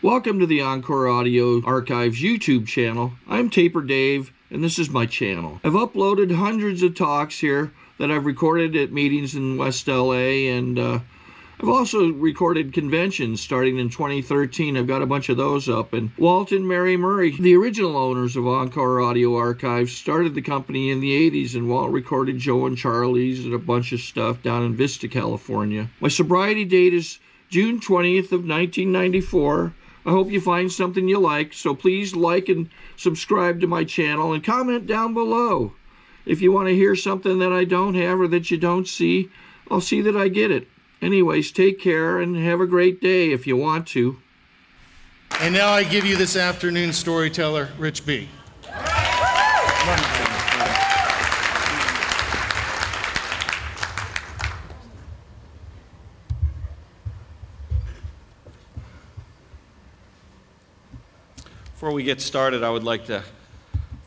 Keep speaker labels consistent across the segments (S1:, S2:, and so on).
S1: Welcome to the Encore Audio Archives YouTube channel. I'm Taper Dave, and this is my channel. I've uploaded hundreds of talks here that I've recorded at meetings in West LA, and I've also recorded conventions starting in 2013. I've got a bunch of those up. And Walt and Mary Murray, the original owners of Encore Audio Archives, started the company in the 80s, and Walt recorded Joe and Charlie's and a bunch of stuff down in Vista, California. My sobriety date is June 20th of 1994. I hope you find something you like, so please like and subscribe to my channel and comment down below. If you want to hear something that I don't have or that you don't see, I'll see that I get it. Anyways, take care and have a great day if you want to.
S2: And now I give you this afternoon's storyteller, Rich B.
S3: Before we get started, I would like to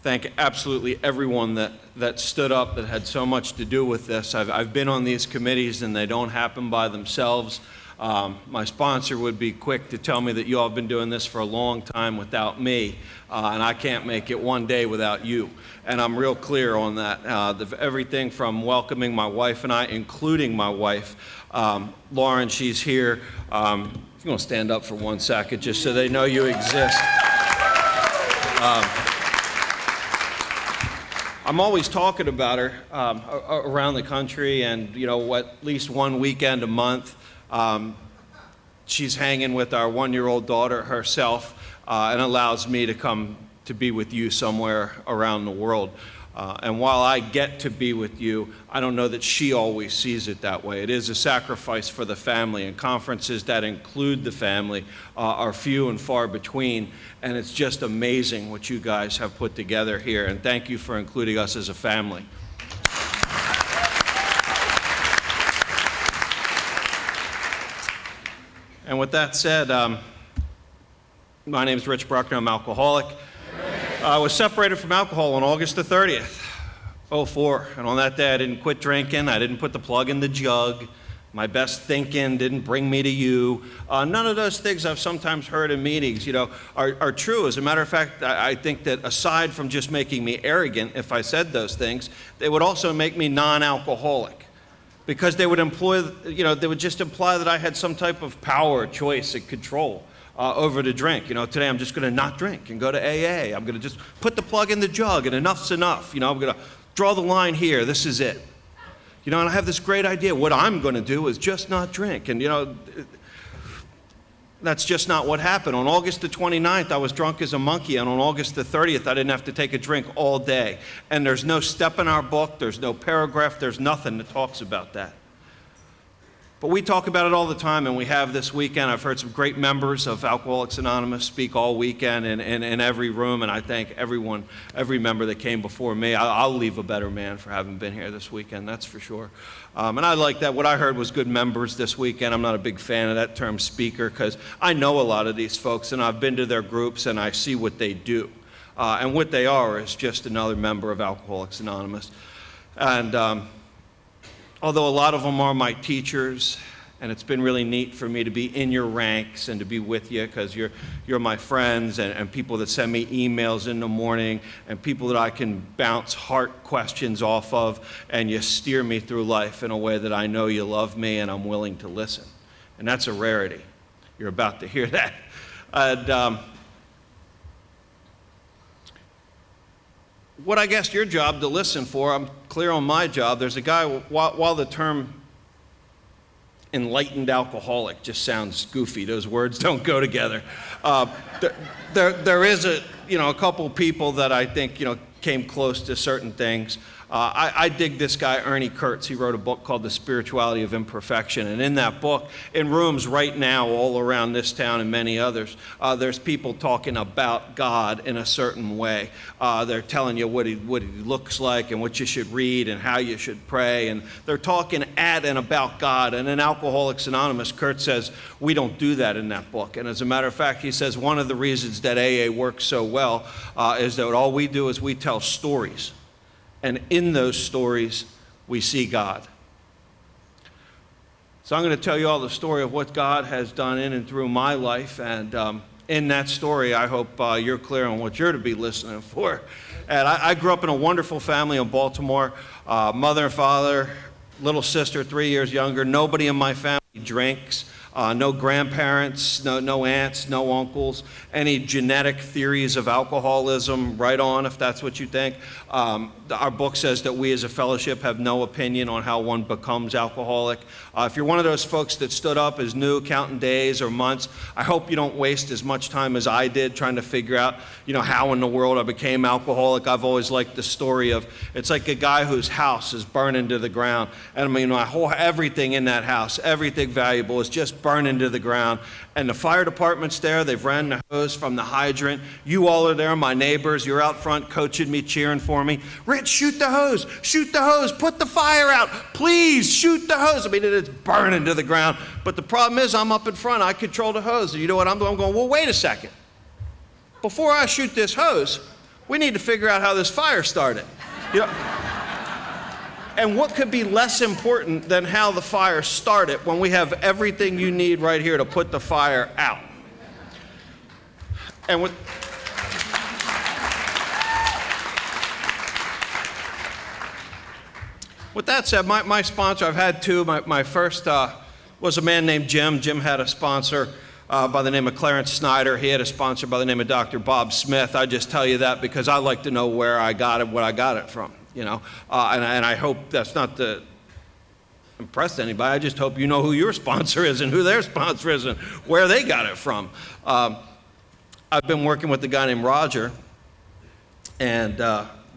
S3: thank absolutely everyone that stood up, that had so much to do with this. I've been on these committees and they don't happen by themselves. My sponsor would be quick to tell me that you all have been doing this for a long time without me, and I can't make it one day without you. And I'm real clear on that. Everything from welcoming my wife and I, including my wife, Lauren, she's here. You're going to stand up for 1 second just so they know you exist. I'm always talking about her around the country, and at least one weekend a month, she's hanging with our 1-year-old daughter herself, and allows me to come to be with you somewhere around the world. And while I get to be with you, I don't know that she always sees it that way. It is a sacrifice for the family, and conferences that include the family are few and far between, and it's just amazing what you guys have put together here, and thank you for including us as a family. And with that said, my name is Rich Bruckner. I'm alcoholic. I was separated from alcohol on August the 30th, 2004, and on that day I didn't quit drinking. I didn't put the plug in the jug. My best thinking didn't bring me to you. None of those things I've sometimes heard in meetings, are true. As a matter of fact, I think that aside from just making me arrogant, if I said those things, they would also make me non-alcoholic, because they would they would just imply that I had some type of power, choice, and control over the drink. Today I'm just going to not drink and go to AA. I'm going to just put the plug in the jug, and enough's enough. I'm going to draw the line here. This is it. And I have this great idea. What I'm going to do is just not drink. And, that's just not what happened. On August the 29th, I was drunk as a monkey. And on August the 30th, I didn't have to take a drink all day. And there's no step in our book. There's no paragraph. There's nothing that talks about that. But we talk about it all the time, and we have this weekend. I've heard some great members of Alcoholics Anonymous speak all weekend in every room, and I thank everyone, every member that came before me. I'll leave a better man for having been here this weekend, that's for sure. And I like that. What I heard was good members this weekend. I'm not a big fan of that term speaker, because I know a lot of these folks, and I've been to their groups, and I see what they do. And what they are is just another member of Alcoholics Anonymous. And although a lot of them are my teachers, and it's been really neat for me to be in your ranks and to be with you, because you're my friends and people that send me emails in the morning, and people that I can bounce heart questions off of, and you steer me through life in a way that I know you love me and I'm willing to listen. And that's a rarity. You're about to hear that. And what I guess your job to listen for, I'm clear on my job. There's a guy, while the term enlightened alcoholic just sounds goofy, those words don't go together. There is a couple people that I think came close to certain things. I dig this guy, Ernie Kurtz. He wrote a book called The Spirituality of Imperfection. And in that book, in rooms right now all around this town and many others, there's people talking about God in a certain way. They're telling you what he looks like and what you should read and how you should pray. And they're talking at and about God. And in Alcoholics Anonymous, Kurtz says, we don't do that in that book. And as a matter of fact, he says one of the reasons that AA works so well is that all we do is we tell stories. And in those stories, we see God. So I'm going to tell you all the story of what God has done in and through my life. And in that story, I hope you're clear on what you're to be listening for. And I grew up in a wonderful family in Baltimore, mother and father, little sister 3 years younger. Nobody in my family drinks. No grandparents, no aunts, no uncles. Any genetic theories of alcoholism, right on if that's what you think. Our book says that we as a fellowship have no opinion on how one becomes alcoholic. If you're one of those folks that stood up as new, counting days or months, I hope you don't waste as much time as I did trying to figure out, how in the world I became alcoholic. I've always liked the story of, it's like a guy whose house is burning to the ground. And I mean, everything in that house, everything valuable is just burning to the ground. And the fire department's there. They've ran the hose from the hydrant. You all are there, my neighbors. You're out front coaching me, cheering for me. Rich, shoot the hose, put the fire out, please shoot the hose. I mean, it's burning to the ground. But the problem is I'm up in front. I control the hose. And you know what I'm doing? I'm going, well, wait a second. Before I shoot this hose, we need to figure out how this fire started. And what could be less important than how the fire started when we have everything you need right here to put the fire out? And with that said, my sponsor, I've had two. My first was a man named Jim. Jim had a sponsor by the name of Clarence Snyder. He had a sponsor by the name of Dr. Bob Smith. I just tell you that because I like to know where I got it, what I got it from. And I hope that's not to impress anybody. I just hope you know who your sponsor is and who their sponsor is and where they got it from. I've been working with a guy named Roger, and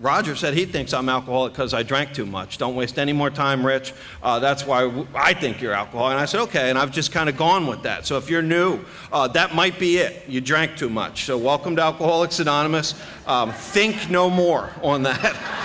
S3: Roger said he thinks I'm alcoholic because I drank too much. Don't waste any more time, Rich. That's why I think you're alcoholic. And I said, okay, and I've just kind of gone with that. So if you're new, that might be it. You drank too much. So welcome to Alcoholics Anonymous. Think no more on that.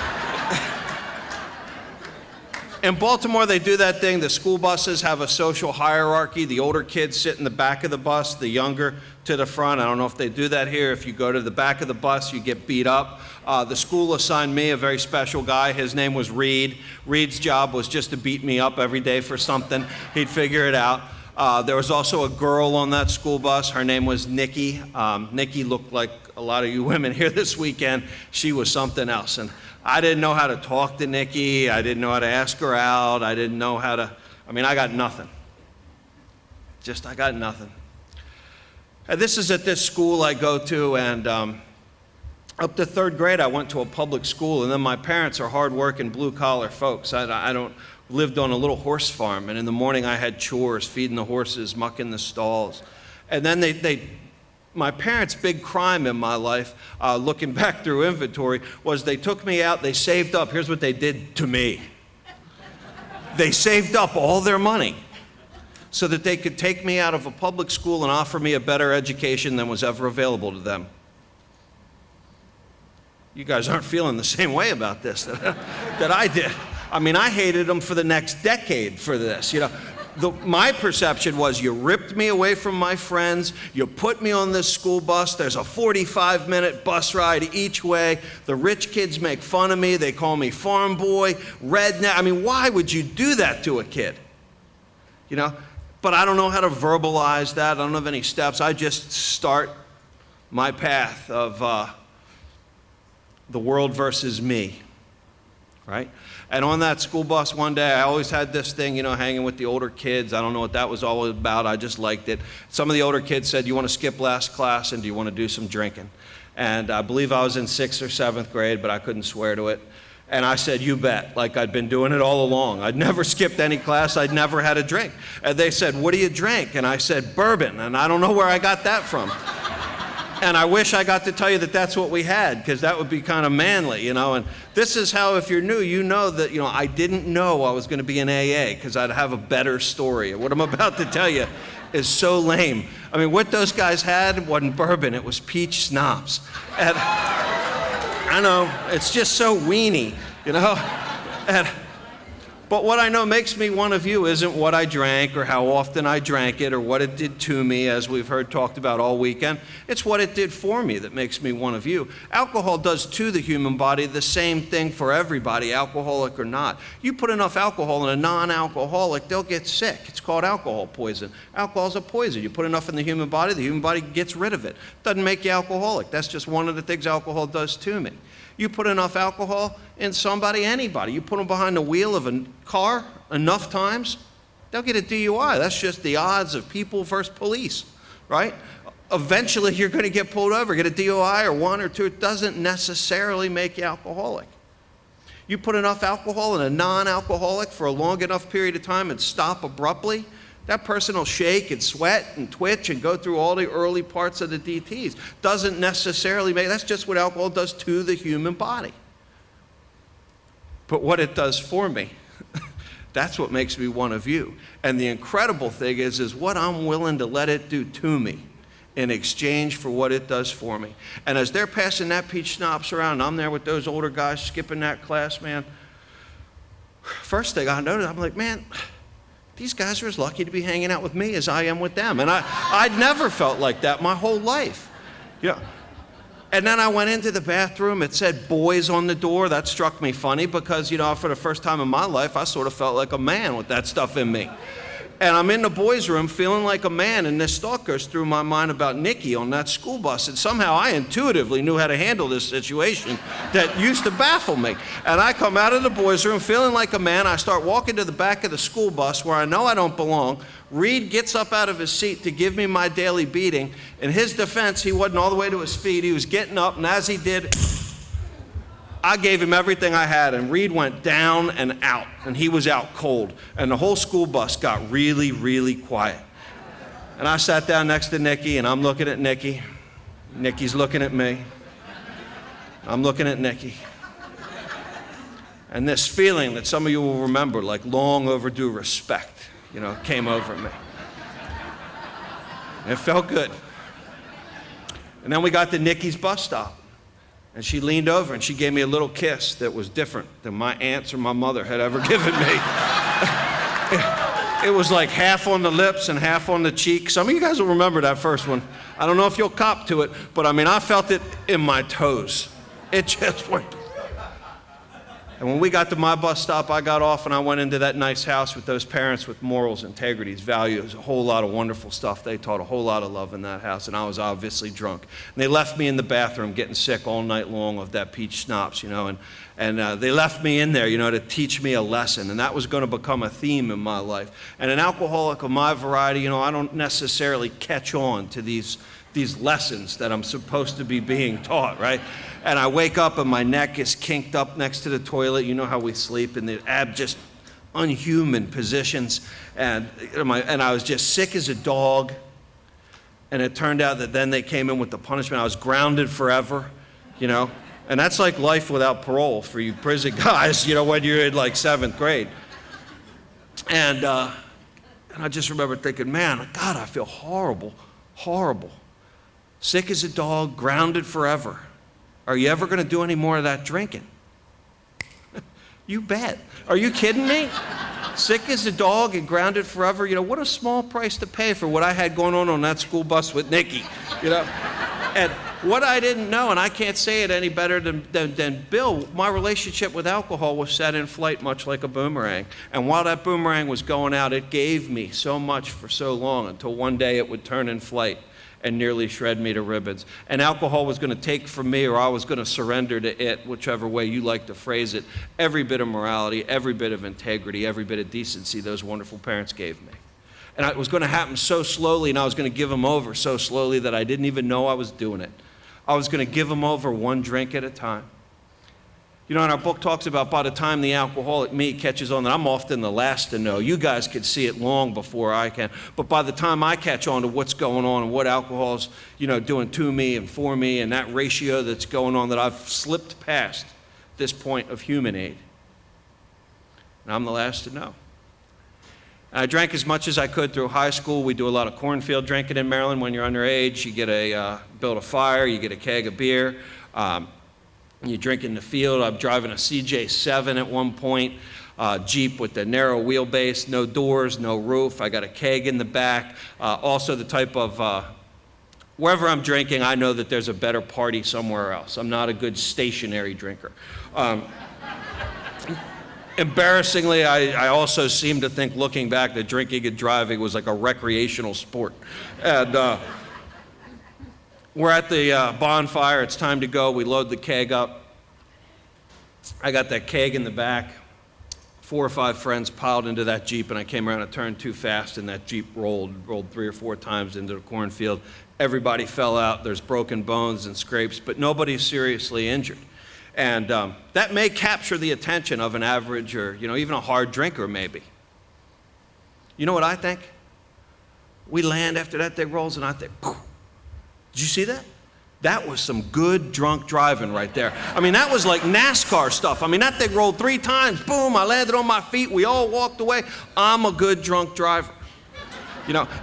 S3: In Baltimore, they do that thing. The school buses have a social hierarchy. The older kids sit in the back of the bus, the younger to the front. I don't know if they do that here. If you go to the back of the bus, you get beat up. The school assigned me a very special guy. His name was Reed. Reed's job was just to beat me up every day for something. He'd figure it out. There was also a girl on that school bus. Her name was Nikki. Nikki looked like a lot of you women here this weekend. She was something else. And I didn't know how to talk to Nikki. I didn't know how to ask her out. I didn't know how to, I got nothing. I got nothing. And this is at this school I go to, and up to third grade, I went to a public school, and then my parents are hardworking, blue-collar folks. I lived on a little horse farm, and in the morning I had chores, feeding the horses, mucking the stalls. And then my parents' big crime in my life, looking back through inventory, was they took me out, they saved up. Here's what they did to me. They saved up all their money so that they could take me out of a public school and offer me a better education than was ever available to them. You guys aren't feeling the same way about this that I did. I hated them for the next decade for this. My perception was you ripped me away from my friends, you put me on this school bus, there's a 45-minute bus ride each way, the rich kids make fun of me, they call me farm boy, redneck. Why would you do that to a kid? But I don't know how to verbalize that, I don't have any steps, I just start my path of the world versus me, right? And on that school bus one day, I always had this thing, hanging with the older kids. I don't know what that was all about. I just liked it. Some of the older kids said, you want to skip last class and do you want to do some drinking? And I believe I was in 6th or 7th grade, but I couldn't swear to it. And I said, you bet, like I'd been doing it all along. I'd never skipped any class. I'd never had a drink. And they said, what do you drink? And I said, bourbon. And I don't know where I got that from. And I wish I got to tell you that that's what we had, because that would be kind of manly, And this is how, if you're new, you know that, I didn't know I was going to be in AA, because I'd have a better story. What I'm about to tell you is so lame. What those guys had wasn't bourbon, it was peach schnapps. And I know, it's just so weenie, And But what I know makes me one of you isn't what I drank or how often I drank it or what it did to me, as we've heard talked about all weekend. It's what it did for me that makes me one of you. Alcohol does to the human body the same thing for everybody, alcoholic or not. You put enough alcohol in a non-alcoholic, they'll get sick. It's called alcohol poison. Alcohol's a poison. You put enough in the human body gets rid of it. Doesn't make you alcoholic. That's just one of the things alcohol does to me. You put enough alcohol in somebody, anybody. You put them behind the wheel of a car enough times, they'll get a DUI. That's just the odds of people versus police, right? Eventually, you're going to get pulled over, get a DUI or one or two. It doesn't necessarily make you alcoholic. You put enough alcohol in a non-alcoholic for a long enough period of time and stop abruptly, that person will shake and sweat and twitch and go through all the early parts of the DTs. Doesn't necessarily make, that's just what alcohol does to the human body. But what it does for me, that's what makes me one of you. And the incredible thing is what I'm willing to let it do to me in exchange for what it does for me. And as they're passing that peach schnapps around, and I'm there with those older guys skipping that class, man, first thing I noticed, I'm like, man, these guys are as lucky to be hanging out with me as I am with them. And I'd never felt like that my whole life. You know. And then I went into the bathroom. It said boys on the door. That struck me funny because, you know, for the first time in my life, I sort of felt like a man with that stuff in me. And I'm in the boys' room feeling like a man, and this thought goes through my mind about Nikki on that school bus. And somehow I intuitively knew how to handle this situation that used to baffle me. And I come out of the boys' room feeling like a man. I start walking to the back of the school bus where I know I don't belong. Reed gets up out of his seat to give me my daily beating. In his defense, he wasn't all the way to his feet. He was getting up, and as he did, I gave him everything I had, and Reed went down and out, and he was out cold. And the whole school bus got really, really quiet. And I sat down next to Nikki, and I'm looking at Nikki. Nikki's looking at me. I'm looking at Nikki. And this feeling that some of you will remember, like long overdue respect, you know, came over me. And it felt good. And then we got to Nikki's bus stop. And she leaned over and she gave me a little kiss that was different than my aunts or my mother had ever given me. It was like half on the lips and half on the cheek. Some of you guys will remember that first one. I don't know if you'll cop to it, but I mean, I felt it in my toes. It just went. And when we got to my bus stop, I got off and I went into that nice house with those parents with morals, integrities, values, a whole lot of wonderful stuff. They taught a whole lot of love in that house, and I was obviously drunk. And they left me in the bathroom getting sick all night long of that peach schnapps, you know, and they left me in there, you know, to teach me a lesson, and that was going to become a theme in my life. And an alcoholic of my variety, you know, I don't necessarily catch on to these lessons that I'm supposed to be being taught, right? And I wake up and my neck is kinked up next to the toilet. You know how we sleep in the just unhuman positions. And I was just sick as a dog. And it turned out that then they came in with the punishment. I was grounded forever, you know. And that's like life without parole for you prison guys, you know, when you're in like 7th grade. And I just remember thinking, man, God, I feel horrible, horrible. Sick as a dog, grounded forever. Are you ever going to do any more of that drinking? You bet. Are you kidding me? Sick as a dog and grounded forever. You know, what a small price to pay for what I had going on that school bus with Nikki, you know? And what I didn't know, and I can't say it any better than Bill, my relationship with alcohol was set in flight much like a boomerang. And while that boomerang was going out, it gave me so much for so long until one day it would turn in flight and nearly shred me to ribbons. And alcohol was going to take from me, or I was going to surrender to it, whichever way you like to phrase it, every bit of morality, every bit of integrity, every bit of decency those wonderful parents gave me. And it was going to happen so slowly, and I was going to give them over so slowly that I didn't even know I was doing it. I was going to give them over one drink at a time. You know, and our book talks about by the time the alcoholic me catches on that I'm often the last to know. You guys could see it long before I can. But by the time I catch on to what's going on and what alcohol's, you know, doing to me and for me and that ratio that's going on, that I've slipped past this point of human aid. And I'm the last to know. And I drank as much as I could through high school. We do a lot of cornfield drinking in Maryland when you're underage. You get build a fire, you get a keg of beer. You drink in the field. I'm driving a CJ7 at one point. Jeep with the narrow wheelbase, no doors, no roof. I got a keg in the back. Also the type of, wherever I'm drinking, I know that there's a better party somewhere else. I'm not a good stationary drinker. Embarrassingly, I also seem to think, looking back, that drinking and driving was like a recreational sport. And we're at the bonfire. It's time to go. We load the keg up. I got that keg in the back. 4 or 5 friends piled into that Jeep, and I came around a turn too fast, and that Jeep rolled 3 or 4 times into the cornfield. Everybody fell out. There's broken bones and scrapes, but nobody's seriously injured. And that may capture the attention of an average or, even a hard drinker maybe. You know what I think? We land after that thing rolls, and I think, poof. Did you see that? That was some good drunk driving right there. I mean, that was like NASCAR stuff. I mean, that thing rolled 3 times. Boom, I landed on my feet. We all walked away. I'm a good drunk driver.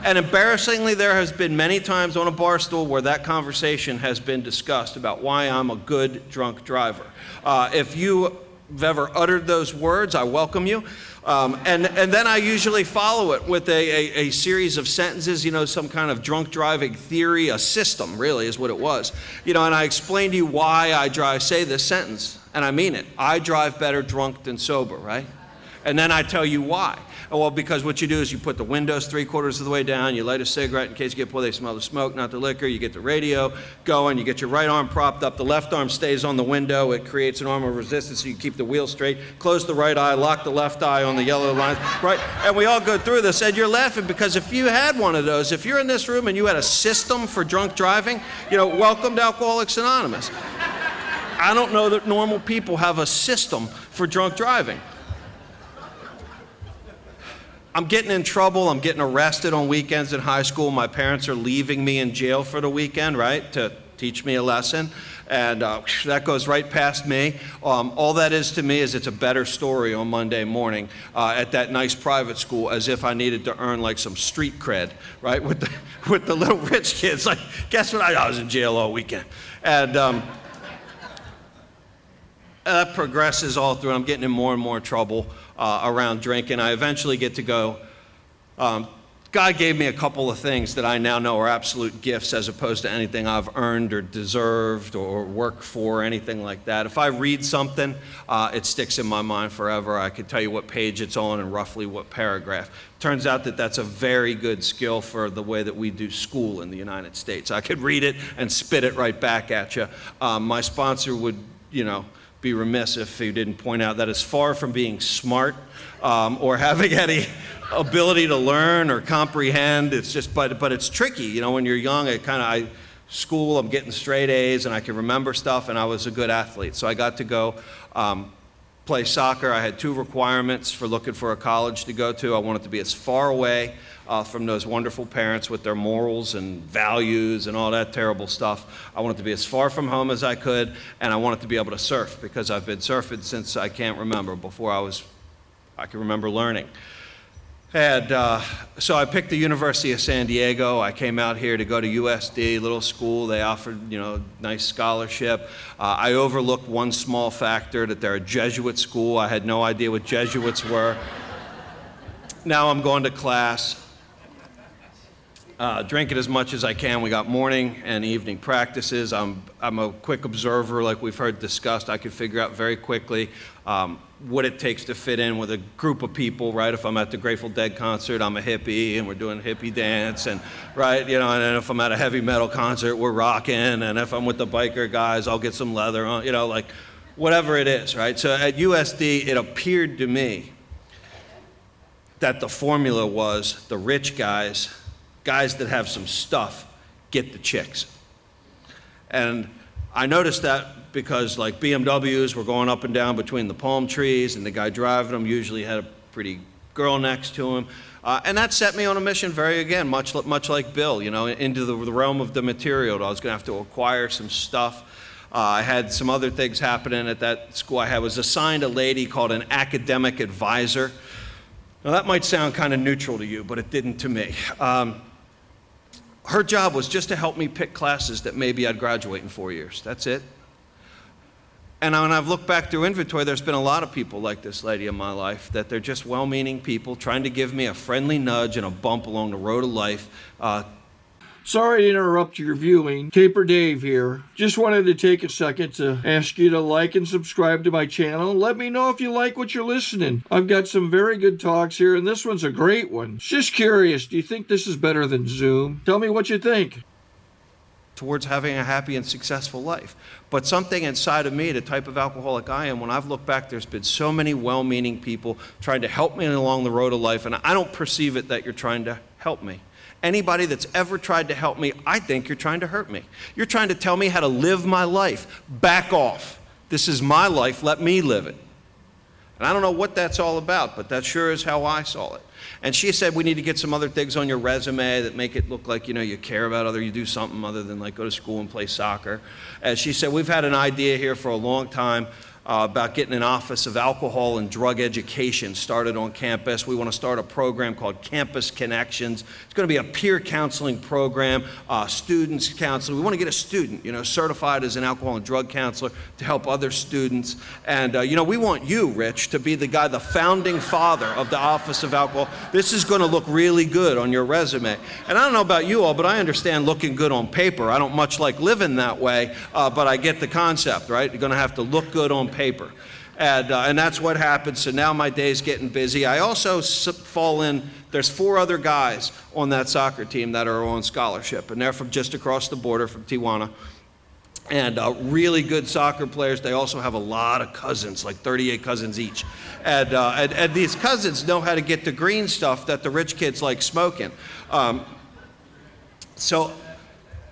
S3: And embarrassingly, there has been many times on a bar stool where that conversation has been discussed about why I'm a good drunk driver. If you've ever uttered those words, I welcome you. And then I usually follow it with a series of sentences, some kind of drunk driving theory, a system really is what it was. And I explain to you why I say this sentence, and I mean it. I drive better drunk than sober, right? And then I tell you why. Well, because what you do is you put the windows 3/4 of the way down, you light a cigarette in case you get pulled, they smell the smoke, not the liquor, you get the radio going, you get your right arm propped up, the left arm stays on the window, it creates an arm of resistance so you keep the wheel straight, close the right eye, lock the left eye on the yellow lines, right? And we all go through this, and you're laughing because if you had one of those, if you're in this room and you had a system for drunk driving, welcome to Alcoholics Anonymous. I don't know that normal people have a system for drunk driving. I'm getting in trouble. I'm getting arrested on weekends in high school. My parents are leaving me in jail for the weekend, right, to teach me a lesson. And that goes right past me. All that is to me is it's a better story on Monday morning at that nice private school, as if I needed to earn like some street cred, right, with the little rich kids. Like, guess what? I was in jail all weekend. And that progresses all through. I'm getting in more and more trouble around drinking. I eventually get to go. God gave me a couple of things that I now know are absolute gifts as opposed to anything I've earned or deserved or worked for or anything like that. If I read something, it sticks in my mind forever. I could tell you what page it's on and roughly what paragraph. Turns out that that's a very good skill for the way that we do school in the United States. I could read it and spit it right back at you. My sponsor would, be remiss if he didn't point out that as far from being smart or having any ability to learn or comprehend, it's just, but it's tricky, when you're young. School, I'm getting straight A's and I can remember stuff, and I was a good athlete. So I got to go play soccer. I had 2 requirements for looking for a college to go to. I wanted to be as far away from those wonderful parents with their morals and values and all that terrible stuff. I wanted to be as far from home as I could, and I wanted to be able to surf because I've been surfing since I can't remember, before I can remember learning. And so I picked the University of San Diego. I came out here to go to USD, little school. They offered, nice scholarship. I overlooked one small factor, that they're a Jesuit school. I had no idea what Jesuits were. Now I'm going to class, drinking as much as I can. We got morning and evening practices. I'm a quick observer, like we've heard discussed. I could figure out very quickly what it takes to fit in with a group of people, right? If I'm at the Grateful Dead concert, I'm a hippie and we're doing hippie dance, and right, and then if I'm at a heavy metal concert, we're rocking, and if I'm with the biker guys, I'll get some leather on, like whatever it is, right? So at USD, it appeared to me that the formula was the rich guys that have some stuff, get the chicks. And I noticed that because like BMWs were going up and down between the palm trees, and the guy driving them usually had a pretty girl next to him. And that set me on a mission, much like Bill, into the realm of the material. I was going to have to acquire some stuff. I had some other things happening at that school. I was assigned a lady called an academic advisor. Now that might sound kind of neutral to you, but it didn't to me. Her job was just to help me pick classes that maybe I'd graduate in 4 years. That's it. And when I've looked back through inventory, there's been a lot of people like this lady in my life, that they're just well-meaning people trying to give me a friendly nudge and a bump along the road of life.
S1: Sorry to interrupt your viewing. Taper Dave here. Just wanted to take a second to ask you to like and subscribe to my channel. Let me know if you like what you're listening. I've got some very good talks here, and this one's a great one. Just curious, do you think this is better than Zoom? Tell me what you think.
S3: Towards having a happy and successful life. But something inside of me, the type of alcoholic I am, when I've looked back, there's been so many well-meaning people trying to help me along the road of life, and I don't perceive it that you're trying to help me. Anybody that's ever tried to help me, I think you're trying to hurt me. You're trying to tell me how to live my life. Back off. This is my life, let me live it. And I don't know what that's all about, but that sure is how I saw it. And she said, we need to get some other things on your resume that make it look like, you care about you do something other than like go to school and play soccer. And she said, we've had an idea here for a long time about getting an Office of Alcohol and Drug Education started on campus. We want to start a program called Campus Connections. It's going to be a peer counseling program, students counseling. We want to get a student, certified as an alcohol and drug counselor to help other students. And, we want you, Rich, to be the guy, the founding father of the Office of Alcohol. This is going to look really good on your resume. And I don't know about you all, but I understand looking good on paper. I don't much like living that way, but I get the concept, right? You're going to have to look good on paper. And that's what happened. So now my day's getting busy. I also fall in, there's 4 other guys on that soccer team that are on scholarship, and they're from just across the border from Tijuana. And really good soccer players. They also have a lot of cousins, like 38 cousins each. And these cousins know how to get the green stuff that the rich kids like smoking. So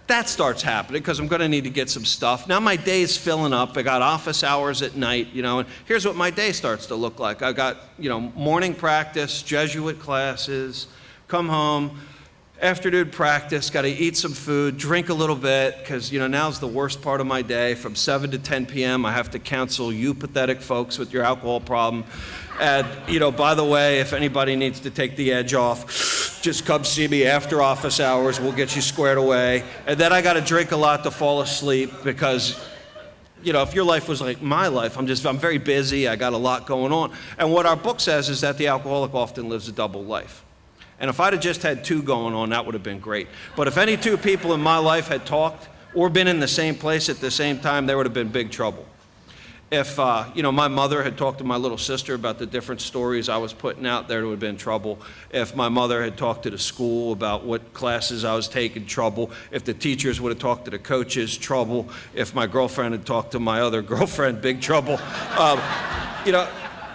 S3: that starts happening because I'm going to need to get some stuff. Now my day's filling up. I got office hours at night, and here's what my day starts to look like. I got, morning practice, Jesuit classes, come home, afternoon practice, got to eat some food, drink a little bit, because, now's the worst part of my day. From 7 to 10 p.m., I have to counsel you pathetic folks with your alcohol problem. And, by the way, if anybody needs to take the edge off, just come see me after office hours. We'll get you squared away. And then I got to drink a lot to fall asleep because, if your life was like my life, I'm very busy. I got a lot going on. And what our book says is that the alcoholic often lives a double life. And if I'd have just had 2 going on, that would have been great. But if any 2 people in my life had talked or been in the same place at the same time, there would have been big trouble. If, my mother had talked to my little sister about the different stories I was putting out, there would have been trouble. If my mother had talked to the school about what classes I was taking, trouble. If the teachers would have talked to the coaches, trouble. If my girlfriend had talked to my other girlfriend, big trouble.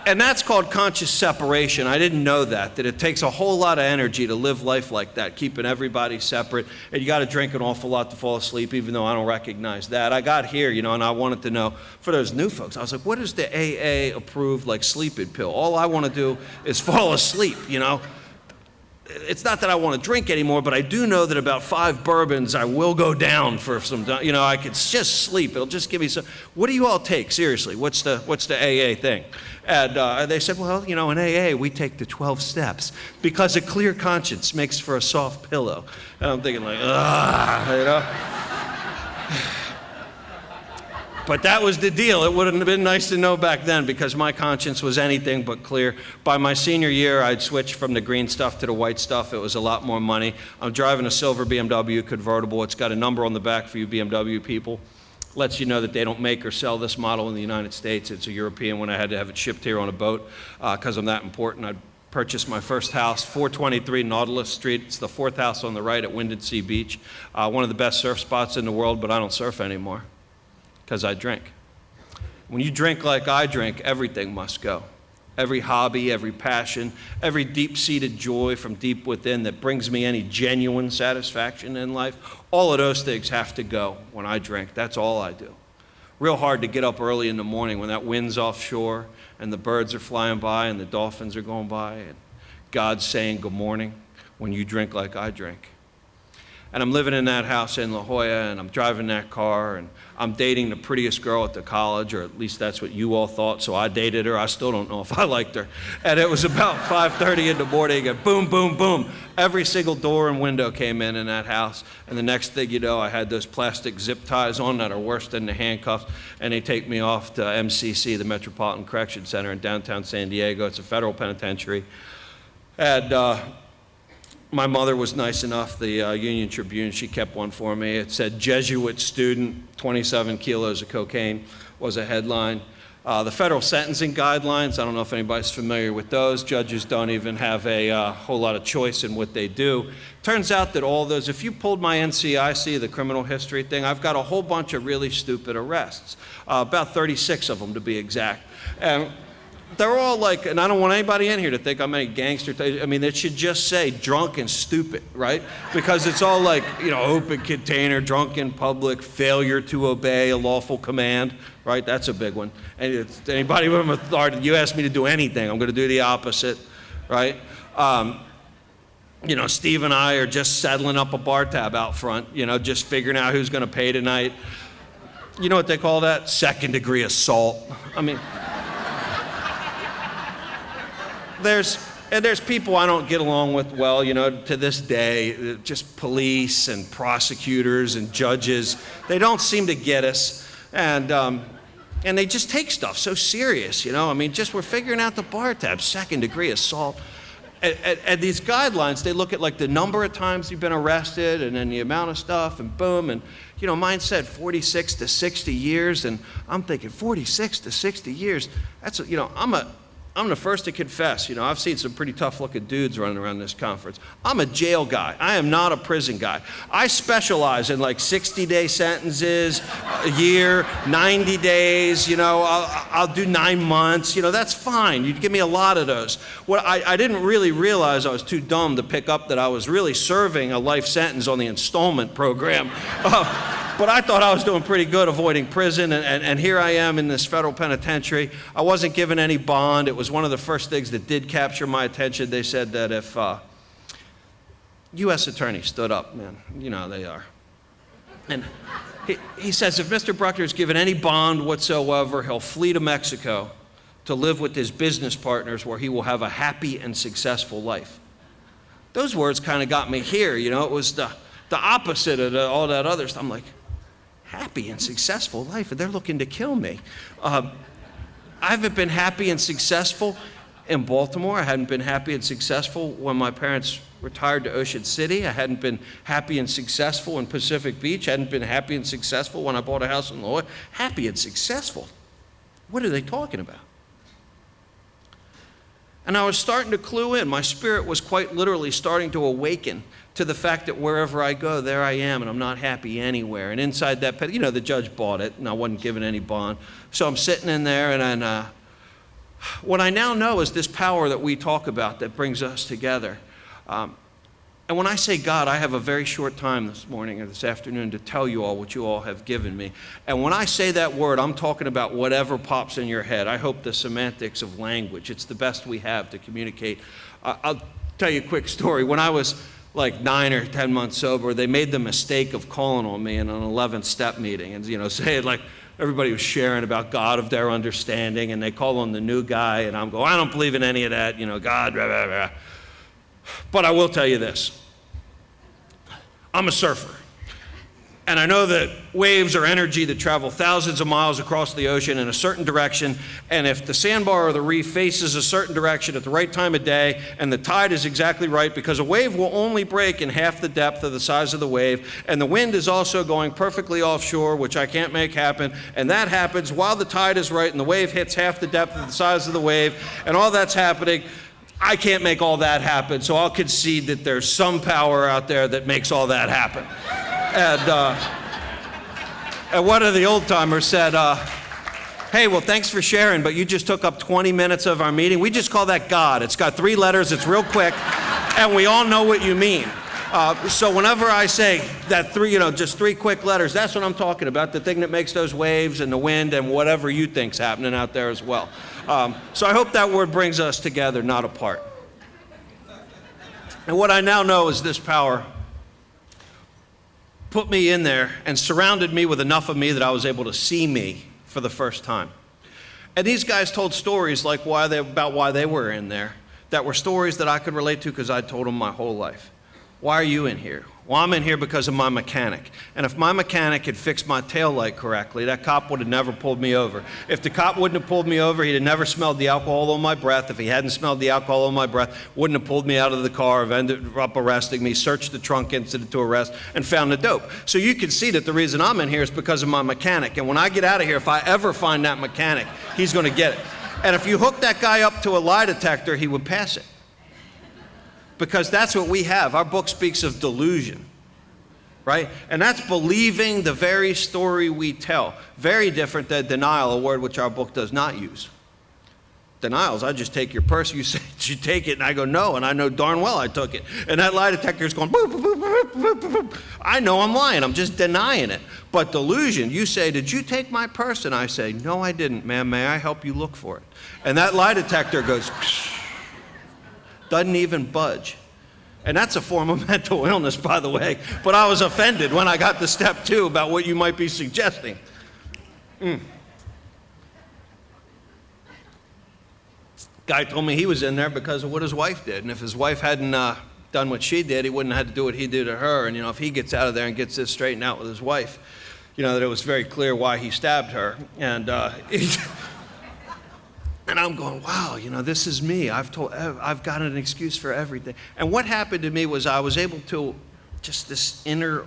S3: And that's called conscious separation. I didn't know that it takes a whole lot of energy to live life like that, keeping everybody separate. And you got to drink an awful lot to fall asleep, even though I don't recognize that. I got here, and I wanted to know, for those new folks, I was like, what is the AA approved, sleeping pill? All I want to do is fall asleep, It's not that I want to drink anymore, but I do know that about 5 bourbons, I will go down for some, I could just sleep. It'll just give me some. What do you all take? Seriously, what's the AA thing? And they said, well, in AA, we take the 12 steps because a clear conscience makes for a soft pillow. And I'm thinking But that was the deal. It would have been nice to know back then because my conscience was anything but clear. By my senior year, I'd switched from the green stuff to the white stuff. It was a lot more money. I'm driving a silver BMW convertible. It's got a number on the back for you BMW people. Lets you know that they don't make or sell this model in the United States. It's a European one. I had to have it shipped here on a boat because I'm that important. I purchased my first house, 423 Nautilus Street. It's the 4th house on the right at Wind and Sea Beach. One of the best surf spots in the world, but I don't surf anymore because I drink. When you drink like I drink, everything must go. Every hobby, every passion, every deep-seated joy from deep within that brings me any genuine satisfaction in life, all of those things have to go when I drink. That's all I do. Real hard to get up early in the morning when that wind's offshore and the birds are flying by and the dolphins are going by and God's saying good morning when you drink like I drink. and I'm living in that house in La Jolla, and I'm driving that car, and I'm dating the prettiest girl at the college, or at least that's what you all thought, so I dated her. I still don't know if I liked her. And it was about 5:30 in the morning, and boom, boom, boom. Every single door and window came in that house, and the next thing you know, I had those plastic zip ties on that are worse than the handcuffs, and they take me off to MCC, the Metropolitan Correction Center in downtown San Diego. It's a federal penitentiary. And my mother was nice enough, the Union Tribune, she kept one for me. It said, "Jesuit student, 27 kilos of cocaine," was a headline. The federal sentencing guidelines, I don't know if anybody's familiar with those. Judges don't even have a whole lot of choice in what they do. Turns out that all those, if you pulled my NCIC, the criminal history thing, I've got a whole bunch of really stupid arrests, about 36 of them to be exact. And they're all like, and I don't want anybody in here to think I'm any gangster. I mean, it should just say drunk and stupid, right? Because it's all like, you know, open container, drunk in public, failure to obey a lawful command, right? That's a big one. And it's, anybody with authority, you ask me to do anything, I'm going to do the opposite, right? You know, Steve and I are just settling up a bar tab out front, you know, just figuring out who's going to pay tonight. You know what they call that? Second-degree assault. I mean, there's people I don't get along with well, you know, to this day, just police and prosecutors and judges. They don't seem to get us, and they just take stuff so serious, you know. I mean, just we're figuring out the bar tab, second-degree assault. And these guidelines, they look at like the number of times you've been arrested and then the amount of stuff, and boom, and you know, mine said 46 to 60 years, and I'm thinking 46 to 60 years, that's, you know, I'm the first to confess, you know, I've seen some pretty tough-looking dudes running around this conference. I'm a jail guy. I am not a prison guy. I specialize in like 60-day sentences, a year, 90 days, you know, I'll do 9 months, you know, that's fine. You'd give me a lot of those. What I didn't really realize, I was too dumb to pick up that I was really serving a life sentence on the installment program. But I thought I was doing pretty good avoiding prison, and here I am in this federal penitentiary. I wasn't given any bond. It was one of the first things that did capture my attention. They said that if U.S. attorney stood up, man, you know how they are. And he says if Mr. Bruckner is given any bond whatsoever, he'll flee to Mexico to live with his business partners where he will have a happy and successful life. Those words kind of got me here, you know. It was the opposite of all that other stuff. I'm like, happy and successful life, and they're looking to kill me. I haven't been happy and successful in Baltimore. I hadn't been happy and successful when my parents retired to Ocean City. I hadn't been happy and successful in Pacific Beach. I hadn't been happy and successful when I bought a house in La Jolla. Happy and successful? What are they talking about? And I was starting to clue in. My spirit was quite literally starting to awaken to the fact that wherever I go, there I am, and I'm not happy anywhere. And inside that, you know, the judge bought it, and I wasn't given any bond. So I'm sitting in there, and what I now know is this power that we talk about that brings us together. And when I say God, I have a very short time this morning or this afternoon to tell you all what you all have given me. And when I say that word, I'm talking about whatever pops in your head. I hope the semantics of language. It's the best we have to communicate. I'll tell you a quick story. When I was like 9 or 10 months sober, they made the mistake of calling on me in an 11th step meeting and, you know, saying like, everybody was sharing about God of their understanding, and they call on the new guy, and I'm going, I don't believe in any of that, you know, God, blah, blah, blah. But I will tell you this. I'm a surfer. And I know that waves are energy that travel thousands of miles across the ocean in a certain direction, and if the sandbar or the reef faces a certain direction at the right time of day, and the tide is exactly right, because a wave will only break in half the depth of the size of the wave, and the wind is also going perfectly offshore, which I can't make happen, and that happens while the tide is right and the wave hits half the depth of the size of the wave, and all that's happening, I can't make all that happen, so I'll concede that there's some power out there that makes all that happen. And one of the old-timers said, hey, well, thanks for sharing, but you just took up 20 minutes of our meeting. We just call that God. It's got 3 letters, it's real quick, and we all know what you mean. So whenever I say that just 3 quick letters, that's what I'm talking about, the thing that makes those waves and the wind and whatever you think's happening out there as well. So I hope that word brings us together, not apart. And what I now know is this power. put me in there and surrounded me with enough of me that I was able to see me for the first time. And these guys told stories like about why they were in there, that were stories that I could relate to because I told them my whole life. Why are you in here? Well, I'm in here because of my mechanic. And if my mechanic had fixed my taillight correctly, that cop would have never pulled me over. If the cop wouldn't have pulled me over, he'd have never smelled the alcohol on my breath. If he hadn't smelled the alcohol on my breath, wouldn't have pulled me out of the car, have ended up arresting me, searched the trunk, incident to arrest, and found the dope. So you can see that the reason I'm in here is because of my mechanic. And when I get out of here, if I ever find that mechanic, he's going to get it. And if you hook that guy up to a lie detector, he would pass it. Because that's what we have. Our book speaks of delusion, right? And that's believing the very story we tell. Very different than denial, a word which our book does not use. Denial is, I just take your purse, you say, did you take it? And I go, no, and I know darn well I took it. And that lie detector is going, boop, boop, boop, boop, boop, boop. I know I'm lying, I'm just denying it. But delusion, you say, did you take my purse? And I say, no, I didn't, ma'am, may I help you look for it? And that lie detector goes, psh. Doesn't even budge. And that's a form of mental illness, by the way. But I was offended when I got to step 2 about what you might be suggesting. Guy told me he was in there because of what his wife did. And if his wife hadn't done what she did, he wouldn't have had to do what he did to her. And, you know, if he gets out of there and gets this straightened out with his wife, you know, that it was very clear why he stabbed her. And and I'm going, wow, you know, this is me. I've got an excuse for everything. And what happened to me was I was able to, just this inner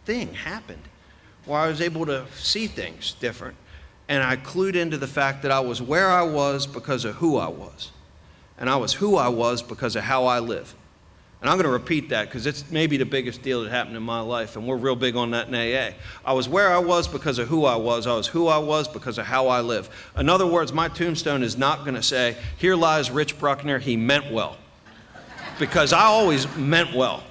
S3: thing happened, where I was able to see things different. And I clued into the fact that I was where I was because of who I was. And I was who I was because of how I live. And I'm going to repeat that because it's maybe the biggest deal that happened in my life, and we're real big on that in AA. I was where I was because of who I was. I was who I was because of how I live. In other words, my tombstone is not going to say, here lies Rich Bruckner, he meant well. Because I always meant well.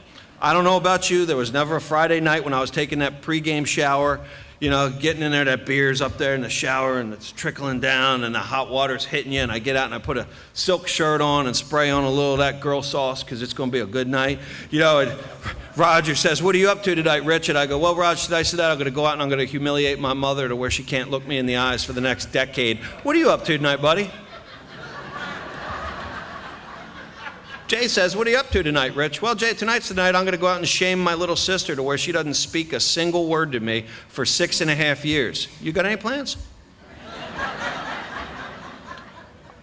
S3: I don't know about you, there was never a Friday night when I was taking that pregame shower, you know, getting in there, that beer's up there in the shower and it's trickling down and the hot water's hitting you, and I get out and I put a silk shirt on and spray on a little of that girl sauce because it's going to be a good night. You know, and Roger says, what are you up to tonight, Rich? And I go, well, Roger, today I said that I'm going to go out and I'm going to humiliate my mother to where she can't look me in the eyes for the next decade. What are you up to tonight, buddy? Jay says, what are you up to tonight, Rich? Well, Jay, tonight's the night I'm going to go out and shame my little sister to where she doesn't speak a single word to me for 6.5 years. You got any plans?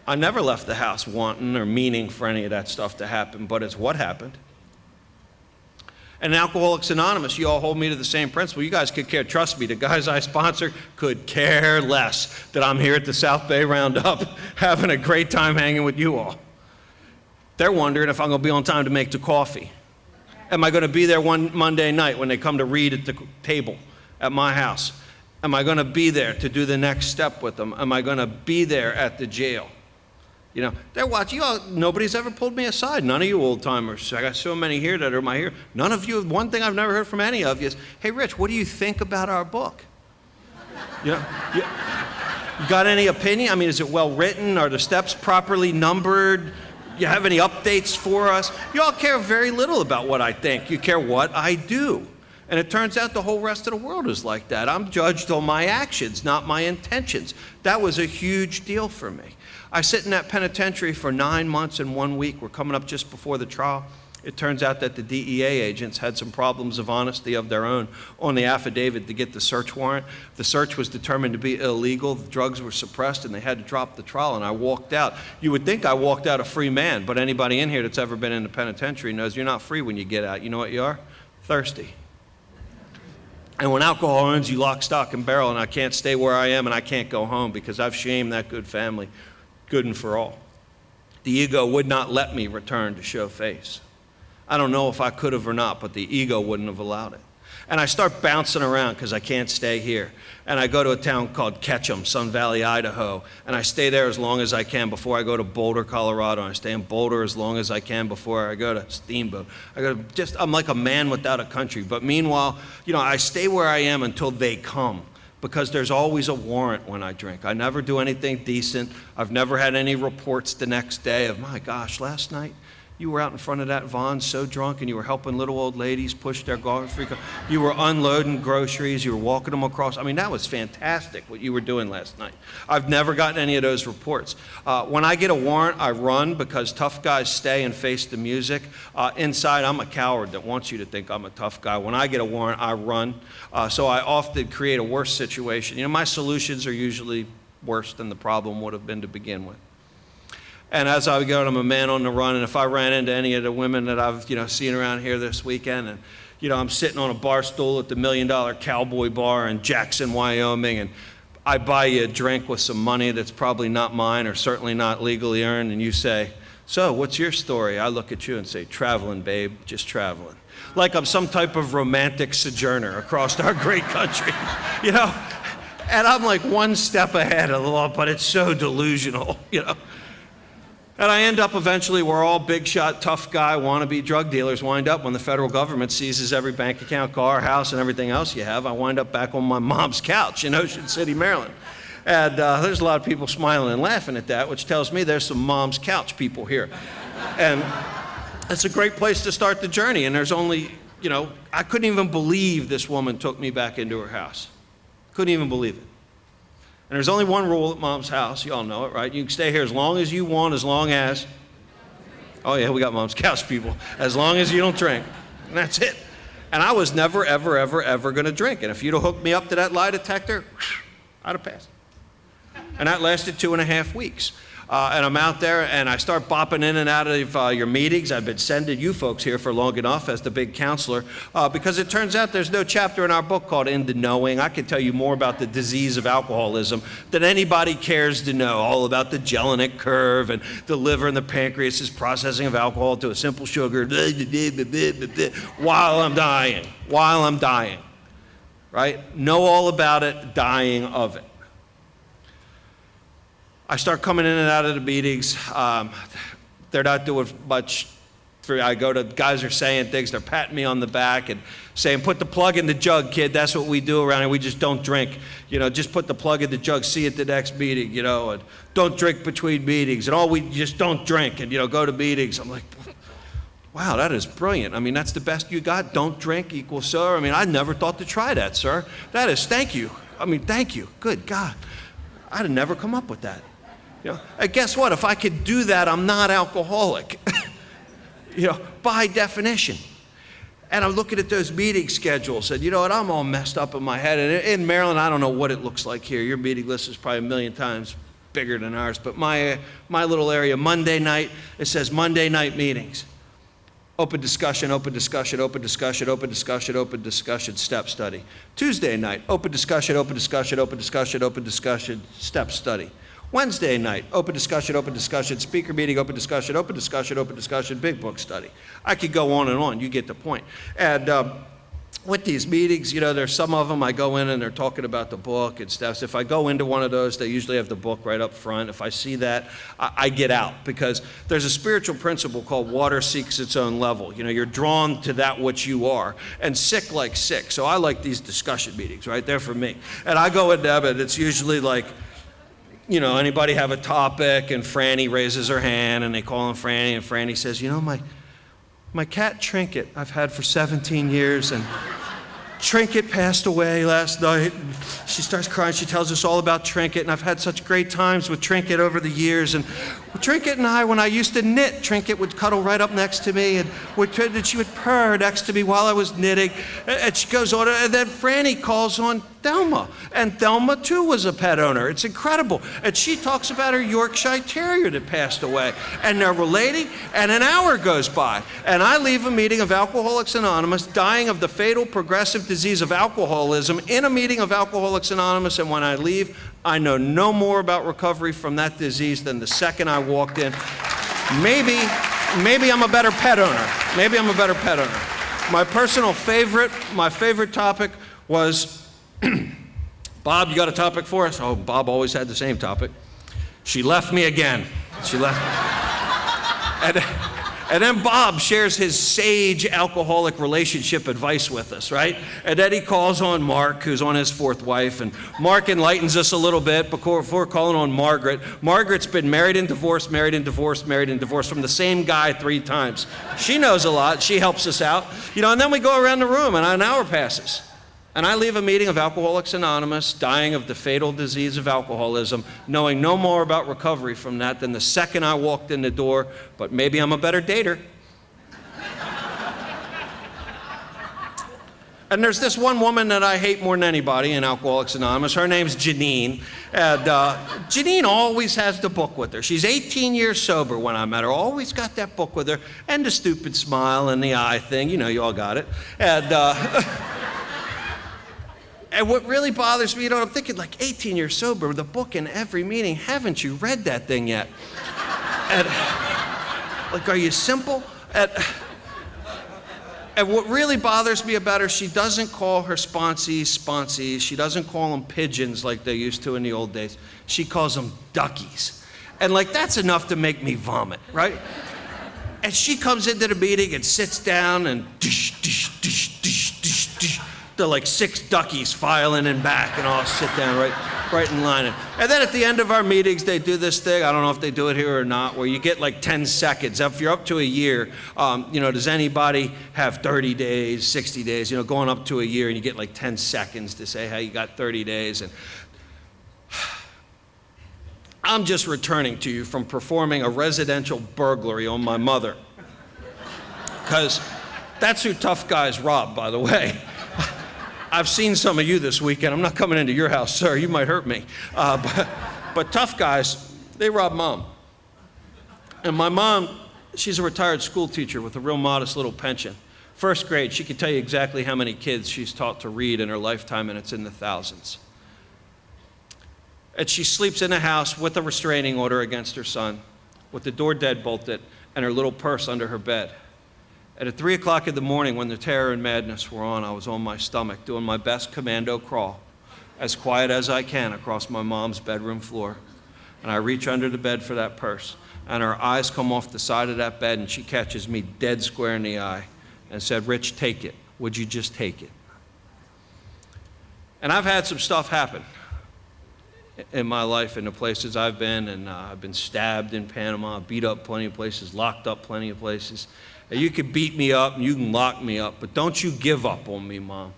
S3: I never left the house wanting or meaning for any of that stuff to happen, but it's what happened. And Alcoholics Anonymous, you all hold me to the same principle. You guys could care, trust me, the guys I sponsor could care less that I'm here at the South Bay Roundup having a great time hanging with you all. They're wondering if I'm going to be on time to make the coffee. Am I going to be there one Monday night when they come to read at the table at my house? Am I going to be there to do the next step with them? Am I going to be there at the jail? You know, they're watching. You all, nobody's ever pulled me aside. None of you old timers. I got so many here that are my here. None of you. One thing I've never heard from any of you is, hey, Rich, what do you think about our book? You know, you got any opinion? I mean, is it well written? Are the steps properly numbered? You have any updates for us? You all care very little about what I think. You care what I do. And it turns out the whole rest of the world is like that. I'm judged on my actions, not my intentions. That was a huge deal for me. I sit in that penitentiary for 9 months and 1 week. We're coming up just before the trial. It turns out that the DEA agents had some problems of honesty of their own on the affidavit to get the search warrant. The search was determined to be illegal. The drugs were suppressed, and they had to drop the trial, and I walked out. You would think I walked out a free man, but anybody in here that's ever been in the penitentiary knows you're not free when you get out. You know what you are? Thirsty. And when alcohol owns you lock, stock, and barrel, and I can't stay where I am and I can't go home because I've shamed that good family, good and for all. The ego would not let me return to show face. I don't know if I could have or not, but the ego wouldn't have allowed it. And I start bouncing around because I can't stay here. And I go to a town called Ketchum, Sun Valley, Idaho, and I stay there as long as I can before I go to Boulder, Colorado. And I stay in Boulder as long as I can before I go to Steamboat. I'm like a man without a country. But meanwhile, you know, I stay where I am until they come, because there's always a warrant when I drink. I never do anything decent. I've never had any reports the next day of, my gosh, last night You were out in front of that Vons so drunk, and you were helping little old ladies push their garbage. You were unloading groceries. You were walking them across. I mean, that was fantastic what you were doing last night. I've never gotten any of those reports. When I get a warrant, I run because tough guys stay and face the music. Inside, I'm a coward that wants you to think I'm a tough guy. When I get a warrant, I run. So I often create a worse situation. You know, my solutions are usually worse than the problem would have been to begin with. And as I go, I'm a man on the run, and if I ran into any of the women that I've, seen around here this weekend, and, I'm sitting on a bar stool at the $1 Million Cowboy Bar in Jackson, Wyoming, and I buy you a drink with some money that's probably not mine or certainly not legally earned, and you say, so what's your story? I look at you and say, traveling, babe, just traveling. Like I'm some type of romantic sojourner across our great country, And I'm like one step ahead of the law, but it's so delusional, And I end up eventually where all big shot, tough guy, wannabe drug dealers wind up when the federal government seizes every bank account, car, house, and everything else you have. I wind up back on my mom's couch in Ocean City, Maryland. And there's a lot of people smiling and laughing at that, which tells me there's some mom's couch people here. And it's a great place to start the journey. And there's only, I couldn't even believe this woman took me back into her house. Couldn't even believe it. And there's only one rule at Mom's house. You all know it, right? You can stay here as long as you want, as long as, oh yeah, we got Mom's couch people, as long as you don't drink. And that's it. And I was never, ever, ever, ever going to drink. And if you'd have hooked me up to that lie detector, I'd have passed. And that lasted 2.5 weeks. And I'm out there, and I start bopping in and out of your meetings. I've been sending you folks here for long enough as the big counselor, because it turns out there's no chapter in our book called In the Knowing. I can tell you more about the disease of alcoholism than anybody cares to know, all about the Jelinek curve and the liver and the pancreas' processing of alcohol to a simple sugar, while I'm dying, right? Know all about it, dying of it. I start coming in and out of the meetings. They're not doing much. I go to, guys are saying things, they're patting me on the back and saying, put the plug in the jug, kid. That's what we do around here. We just don't drink. Just put the plug in the jug, see you at the next meeting, and don't drink between meetings. And we just don't drink and, go to meetings. I'm like, wow, that is brilliant. I mean, that's the best you got? Don't drink equals sir. I mean, I never thought to try that, sir. That is, thank you. I mean, thank you. Good God. I'd have never come up with that. And guess what? If I could do that, I'm not alcoholic, by definition. And I'm looking at those meeting schedules, and you know what? I'm all messed up in my head. And in Maryland, I don't know what it looks like here. Your meeting list is probably 1,000,000 times bigger than ours. But my little area, Monday night, it says Monday night meetings. Open discussion, open discussion, open discussion, open discussion, open discussion, step study. Tuesday night, open discussion, open discussion, open discussion, open discussion, step study. Wednesday night, open discussion, speaker meeting, open discussion, big book study. I could go on and on, you get the point. And with these meetings, there's some of them I go in and they're talking about the book and stuff. So if I go into one of those, they usually have the book right up front. If I see that, I get out, because there's a spiritual principle called water seeks its own level. You're drawn to that which you are, and sick like sick. So I like these discussion meetings, right? They're for me. And I go into them, and it's usually like, anybody have a topic? And Franny raises her hand, and they call him Franny, and Franny says, my cat Trinket I've had for 17 years, and Trinket passed away last night. And she starts crying. She tells us all about Trinket, and I've had such great times with Trinket over the years. And Trinket and I, when I used to knit, Trinket would cuddle right up next to me, and she would purr next to me while I was knitting. And she goes on, and then Franny calls on Thelma, and Thelma too was a pet owner. It's incredible. And she talks about her Yorkshire Terrier that passed away, and they're relating, and an hour goes by, and I leave a meeting of Alcoholics Anonymous dying of the fatal progressive disease of alcoholism in a meeting of Alcoholics Anonymous, and when I leave, I know no more about recovery from that disease than the second I walked in. Maybe I'm a better pet owner. Maybe I'm a better pet owner. My favorite topic was, Bob, you got a topic for us? Oh, Bob always had the same topic. She left me again. She left. And then Bob shares his sage alcoholic relationship advice with us, right? And then he calls on Mark, who's on his fourth wife, and Mark enlightens us a little bit before calling on Margaret. Margaret's been married and divorced, married and divorced, married and divorced from the same guy 3 times. She knows a lot. She helps us out. And then we go around the room, and an hour passes. And I leave a meeting of Alcoholics Anonymous, dying of the fatal disease of alcoholism, knowing no more about recovery from that than the second I walked in the door, but maybe I'm a better dater. And there's this one woman that I hate more than anybody in Alcoholics Anonymous. Her name's Janine. And Janine always has the book with her. She's 18 years sober when I met her. Always got that book with her. And the stupid smile and the eye thing. You all got it. And what really bothers me, I'm thinking, like, 18 years sober, with a book in every meeting. Haven't you read that thing yet? And, like, are you simple? And what really bothers me about her, she doesn't call her sponsees. She doesn't call them pigeons like they used to in the old days. She calls them duckies. And, like, that's enough to make me vomit, right? And she comes into the meeting and sits down and dish, dish, dish, dish, dish, dish. The like 6 duckies filing in back, and I'll sit down right in line. And then at the end of our meetings, they do this thing, I don't know if they do it here or not, where you get like 10 seconds. If you're up to a year, does anybody have 30 days, 60 days, going up to a year, and you get like 10 seconds to say, hey, you got 30 days. And I'm just returning to you from performing a residential burglary on my mother. Because that's who tough guys rob, by the way. I've seen some of you this weekend. I'm not coming into your house, sir. You might hurt me. But tough guys, they rob Mom. And my mom, she's a retired school teacher with a real modest little pension. First grade, she could tell you exactly how many kids she's taught to read in her lifetime, and it's in the thousands. And she sleeps in a house with a restraining order against her son, with the door deadbolted, and her little purse under her bed. And at 3 o'clock in the morning, when the terror and madness were on, I was on my stomach doing my best commando crawl, as quiet as I can, across my mom's bedroom floor. And I reach under the bed for that purse, and her eyes come off the side of that bed, and she catches me dead square in the eye and said, Rich, take it. Would you just take it? And I've had some stuff happen in my life, in the places I've been, and I've been stabbed in Panama, beat up plenty of places, locked up plenty of places. You can beat me up and you can lock me up, but don't you give up on me, Mom.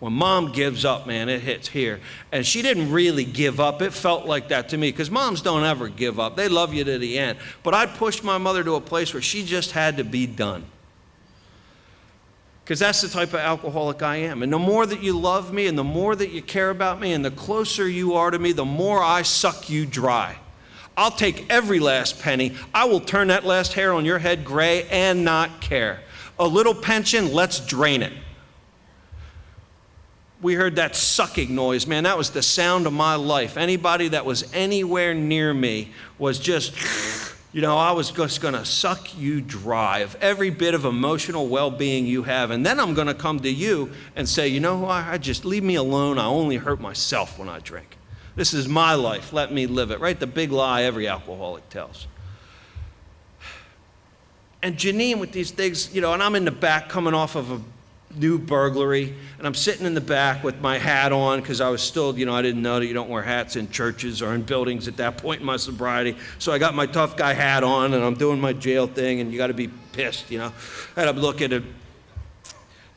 S3: When Mom gives up, man, it hits here. And she didn't really give up. It felt like that to me, because moms don't ever give up. They love you to the end. But I pushed my mother to a place where she just had to be done. Because that's the type of alcoholic I am. And the more that you love me and the more that you care about me and the closer you are to me, the more I suck you dry. I'll take every last penny. I will turn that last hair on your head gray and not care. A little pension, let's drain it. We heard that sucking noise, man. That was the sound of my life. Anybody that was anywhere near me was just, I was just going to suck you dry of every bit of emotional well-being you have. And then I'm going to come to you and say, you know what? I just leave me alone. I only hurt myself when I drink. This is my life. Let me live it, right? The big lie every alcoholic tells. And Janine with these things, and I'm in the back coming off of a new burglary, and I'm sitting in the back with my hat on because I was still, I didn't know that you don't wear hats in churches or in buildings at that point in my sobriety. So I got my tough guy hat on, and I'm doing my jail thing, and you got to be pissed, And I'm looking at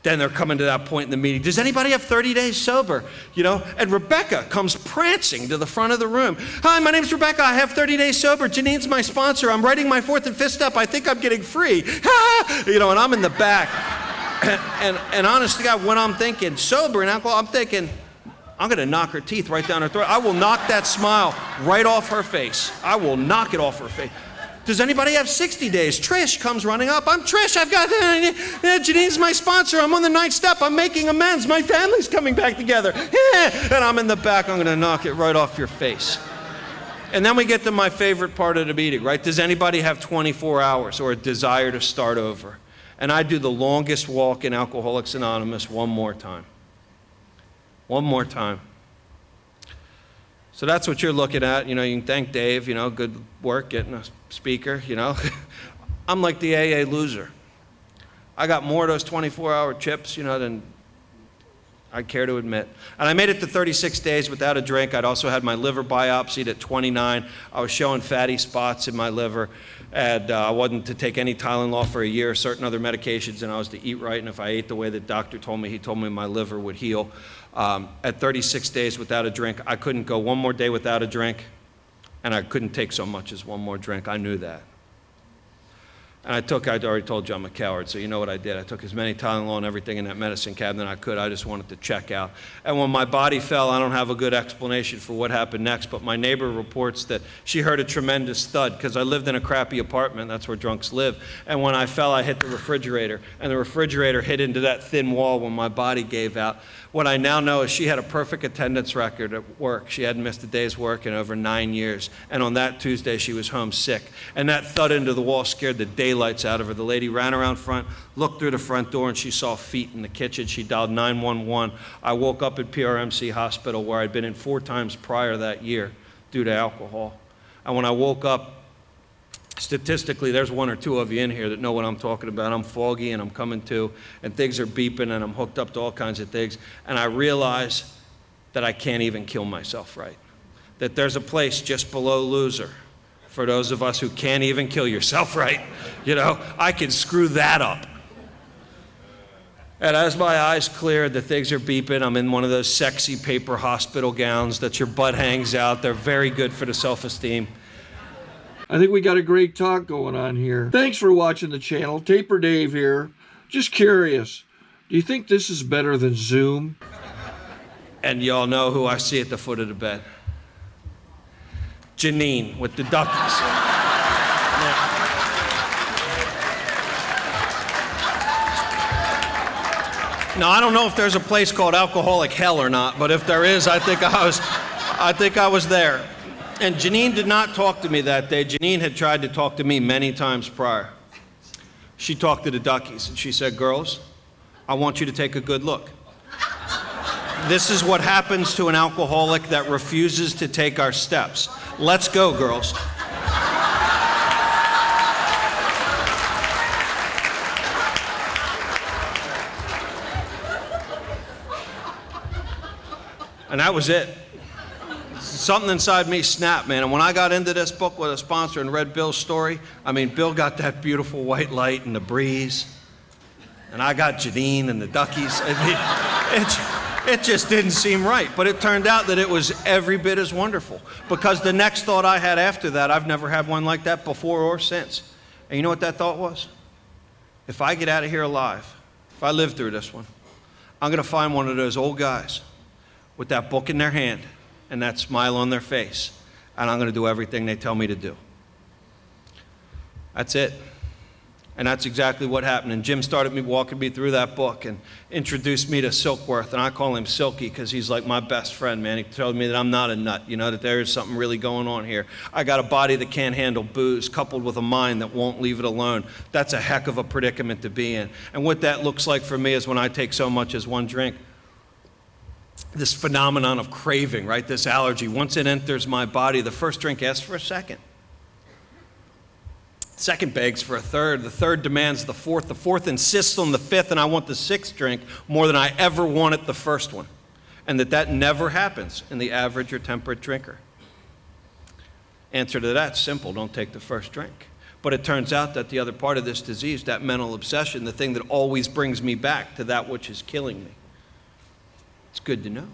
S3: Then they're coming to that point in the meeting. Does anybody have 30 days sober? And Rebecca comes prancing to the front of the room. Hi, my name's Rebecca. I have 30 days sober. Janine's my sponsor. I'm writing my 4th and 5th step. I think I'm getting free. And I'm in the back. And honest to God, when I'm thinking sober and alcohol, I'm thinking, I'm going to knock her teeth right down her throat. I will knock that smile right off her face. I will knock it off her face. Does anybody have 60 days? Trish comes running up. I'm Trish. I've got, Janine's my sponsor. I'm on the 9th step. I'm making amends. My family's coming back together. And I'm in the back. I'm going to knock it right off your face. And then we get to my favorite part of the meeting, right? Does anybody have 24 hours or a desire to start over? And I do the longest walk in Alcoholics Anonymous one more time. One more time. So that's what you're looking at. You can thank Dave, good work getting a speaker, I'm like the AA loser. I got more of those 24-hour chips, than I care to admit. And I made it to 36 days without a drink. I'd also had my liver biopsied at 29. I was showing fatty spots in my liver, and I wasn't to take any Tylenol for a year, certain other medications, and I was to eat right, and if I ate the way the doctor told me, he told me my liver would heal. At 36 days without a drink, I couldn't go one more day without a drink, and I couldn't take so much as one more drink. I knew that. And I'd already told you I'm a coward, so you know what I did. I took as many Tylenol and everything in that medicine cabinet I could. I just wanted to check out. And when my body fell, I don't have a good explanation for what happened next, but my neighbor reports that she heard a tremendous thud, because I lived in a crappy apartment. That's where drunks live. And when I fell, I hit the refrigerator, and the refrigerator hit into that thin wall when my body gave out. What I now know is she had a perfect attendance record at work. She hadn't missed a day's work in over 9 years. And on that Tuesday, she was home sick. And that thud into the wall scared the daylights out of her. The lady ran around front, looked through the front door, and she saw feet in the kitchen. She dialed 911. I woke up at PRMC Hospital, where I'd been in 4 times prior that year due to alcohol. And when I woke up, statistically, there's 1 or 2 of you in here that know what I'm talking about. I'm foggy and I'm coming to, and things are beeping, and I'm hooked up to all kinds of things. And I realize that I can't even kill myself right. That there's a place just below loser for those of us who can't even kill yourself right. I can screw that up. And as my eyes cleared, the things are beeping. I'm in one of those sexy paper hospital gowns that your butt hangs out. They're very good for the self-esteem.
S1: I think we got a great talk going on here. Thanks for watching the channel. Taper Dave here. Just curious, do you think this is better than Zoom?
S3: And y'all know who I see at the foot of the bed. Janine with the duckies. Now, I don't know if there's a place called Alcoholic Hell or not, but if there is, I think I was there. And Janine did not talk to me that day. Janine had tried to talk to me many times prior. She talked to the duckies, and she said, "Girls, I want you to take a good look. This is what happens to an alcoholic that refuses to take our steps. Let's go, girls." And that was it. Something inside me snapped, man. And when I got into this book with a sponsor and read Bill's story, Bill got that beautiful white light and the breeze. And I got Janine and the duckies. It just didn't seem right. But it turned out that it was every bit as wonderful. Because the next thought I had after that, I've never had one like that before or since. And you know what that thought was? If I get out of here alive, if I live through this one, I'm going to find one of those old guys with that book in their hand and that smile on their face, and I'm going to do everything they tell me to do. That's it. And that's exactly what happened. And Jim started walking me through that book and introduced me to Silkworth, and I call him Silky because he's like my best friend, man. He told me that I'm not a nut, that there is something really going on here. I got a body that can't handle booze, coupled with a mind that won't leave it alone. That's a heck of a predicament to be in. And what that looks like for me is when I take so much as one drink, this phenomenon of craving, right? This allergy, once it enters my body, the first drink asks for a second. Second begs for a third. The third demands the fourth. The fourth insists on the fifth, and I want the sixth drink more than I ever wanted the first one. And that never happens in the average or temperate drinker. Answer to that's simple: don't take the first drink. But it turns out that the other part of this disease, that mental obsession, the thing that always brings me back to that which is killing me. It's good to know.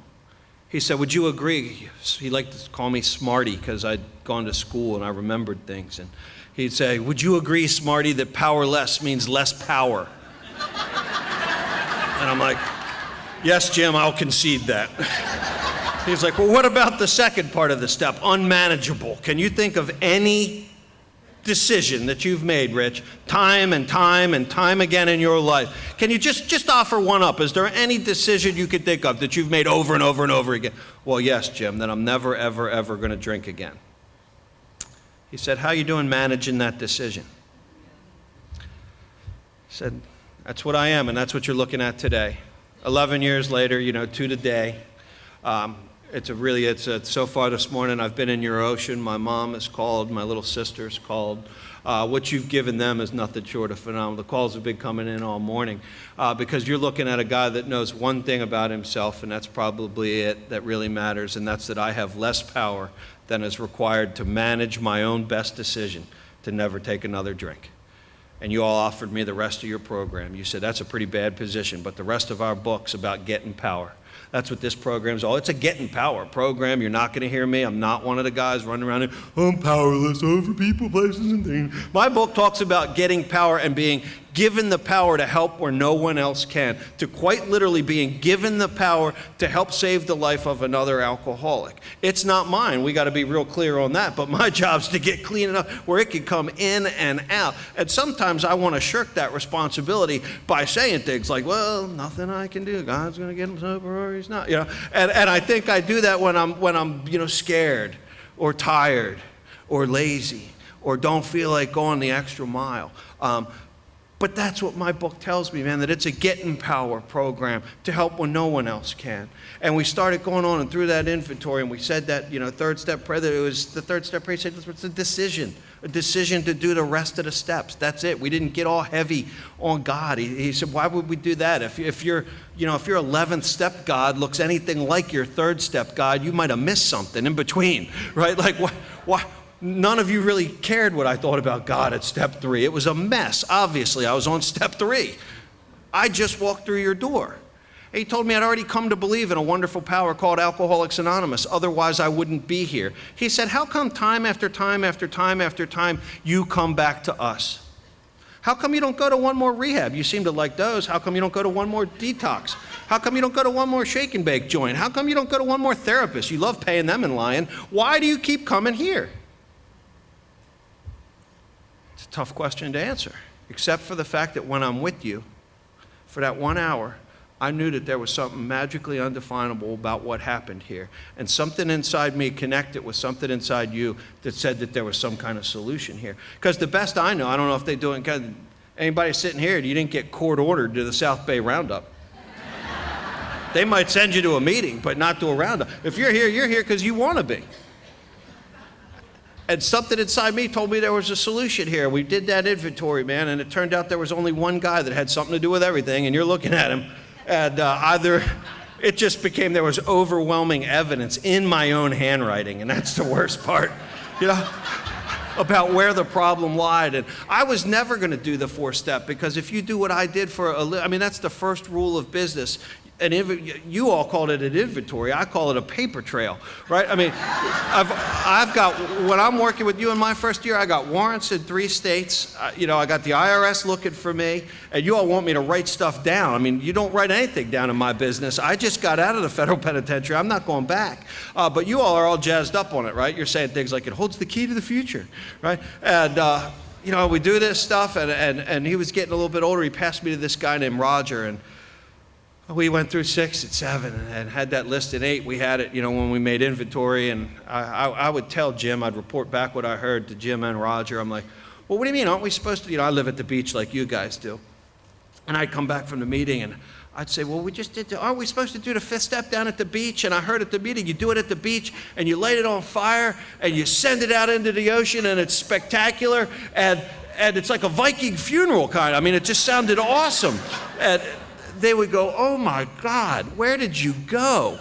S3: He said, "Would you agree?" He liked to call me Smarty because I'd gone to school and I remembered things. And he'd say, "Would you agree, Smarty, that powerless means less power?" And I'm like, "Yes, Jim, I'll concede that." He's like, "Well, what about the second part of the step, unmanageable? Can you think of any decision that you've made, Rich, time and time and time again in your life? Can you just offer one up? Is there any decision you could think of that you've made over and over and over again?" "Well, yes, Jim, that I'm never, ever, ever going to drink again." He said, "How you doing managing that decision?" I said, "That's what I am, and that's what you're looking at today." 11 years later, to the day, It's so far this morning, I've been in your ocean. My mom has called, my little sister's called. What you've given them is nothing short of phenomenal. The calls have been coming in all morning because you're looking at a guy that knows one thing about himself, and that's probably it that really matters, and that's that I have less power than is required to manage my own best decision to never take another drink. And you all offered me the rest of your program. You said, that's a pretty bad position, but the rest of our book's about getting power. That's what this program's all. It's a getting power program. You're not going to hear me. I'm not one of the guys running around and, I'm powerless over people, places, and things. My book talks about getting power and being given the power to help where no one else can, to quite literally being given the power to help save the life of another alcoholic. It's not mine. We got to be real clear on that. But my job's to get clean enough where it can come in and out. And sometimes I want to shirk that responsibility by saying things like, well, nothing I can do. God's going to get him sober or he's not. You know, and I think I do that when I'm scared or tired or lazy or don't feel like going the extra mile. But that's what my book tells me, man, that it's a getting power program to help when no one else can. And we started going on and through that inventory, and we said that, third step prayer, that it was the third step prayer, said it's a decision to do the rest of the steps. That's it. We didn't get all heavy on God. He said, why would we do that? If your 11th step God looks anything like your third step God, you might have missed something in between, right? Like, why? None of you really cared what I thought about God at step 3. It was a mess. Obviously, I was on step 3. I just walked through your door. He told me I'd already come to believe in a wonderful power called Alcoholics Anonymous. Otherwise, I wouldn't be here. He said, how come time after time after time after time you come back to us? How come you don't go to one more rehab? You seem to like those. How come you don't go to one more detox? How come you don't go to one more shake and bake joint? How come you don't go to one more therapist? You love paying them and lying. Why do you keep coming here? It's a tough question to answer, except for the fact that when I'm with you for that 1 hour, I knew that there was something magically undefinable about what happened here. And something inside me connected with something inside you that said that there was some kind of solution here. Because the best I know, I don't know if they do it, anybody sitting here, you didn't get court ordered to the South Bay Roundup. They might send you to a meeting, but not to a roundup. If you're here because you want to be. And something inside me told me there was a solution here. We did that inventory, man, and it turned out there was only one guy that had something to do with everything, and you're looking at him, and either it just became there was overwhelming evidence in my own handwriting, and that's the worst part, about where the problem lied. And I was never going to do the 4-step, because if you do what I did for that's the first rule of business. And you all called it an inventory. I call it a paper trail, right? I mean, I've got, when I'm working with you in my first year, I got warrants in 3 states. I got the IRS looking for me, and you all want me to write stuff down. I mean, you don't write anything down in my business. I just got out of the federal penitentiary. I'm not going back. But you all are all jazzed up on it, right? You're saying things like, it holds the key to the future, right? And, we do this stuff, and he was getting a little bit older. He passed me to this guy named Roger, and we went through 6 and 7 and had that list at 8. We had it, when we made inventory, and I would tell Jim, I'd report back what I heard to Jim and Roger. I'm like, well, what do you mean? Aren't we supposed to, I live at the beach like you guys do. And I'd come back from the meeting and I'd say, well, aren't we supposed to do the 5th step down at the beach? And I heard at the meeting, you do it at the beach and you light it on fire and you send it out into the ocean and it's spectacular and it's like a Viking funeral kind. I mean, it just sounded awesome. And they would go, oh my God, where did you go?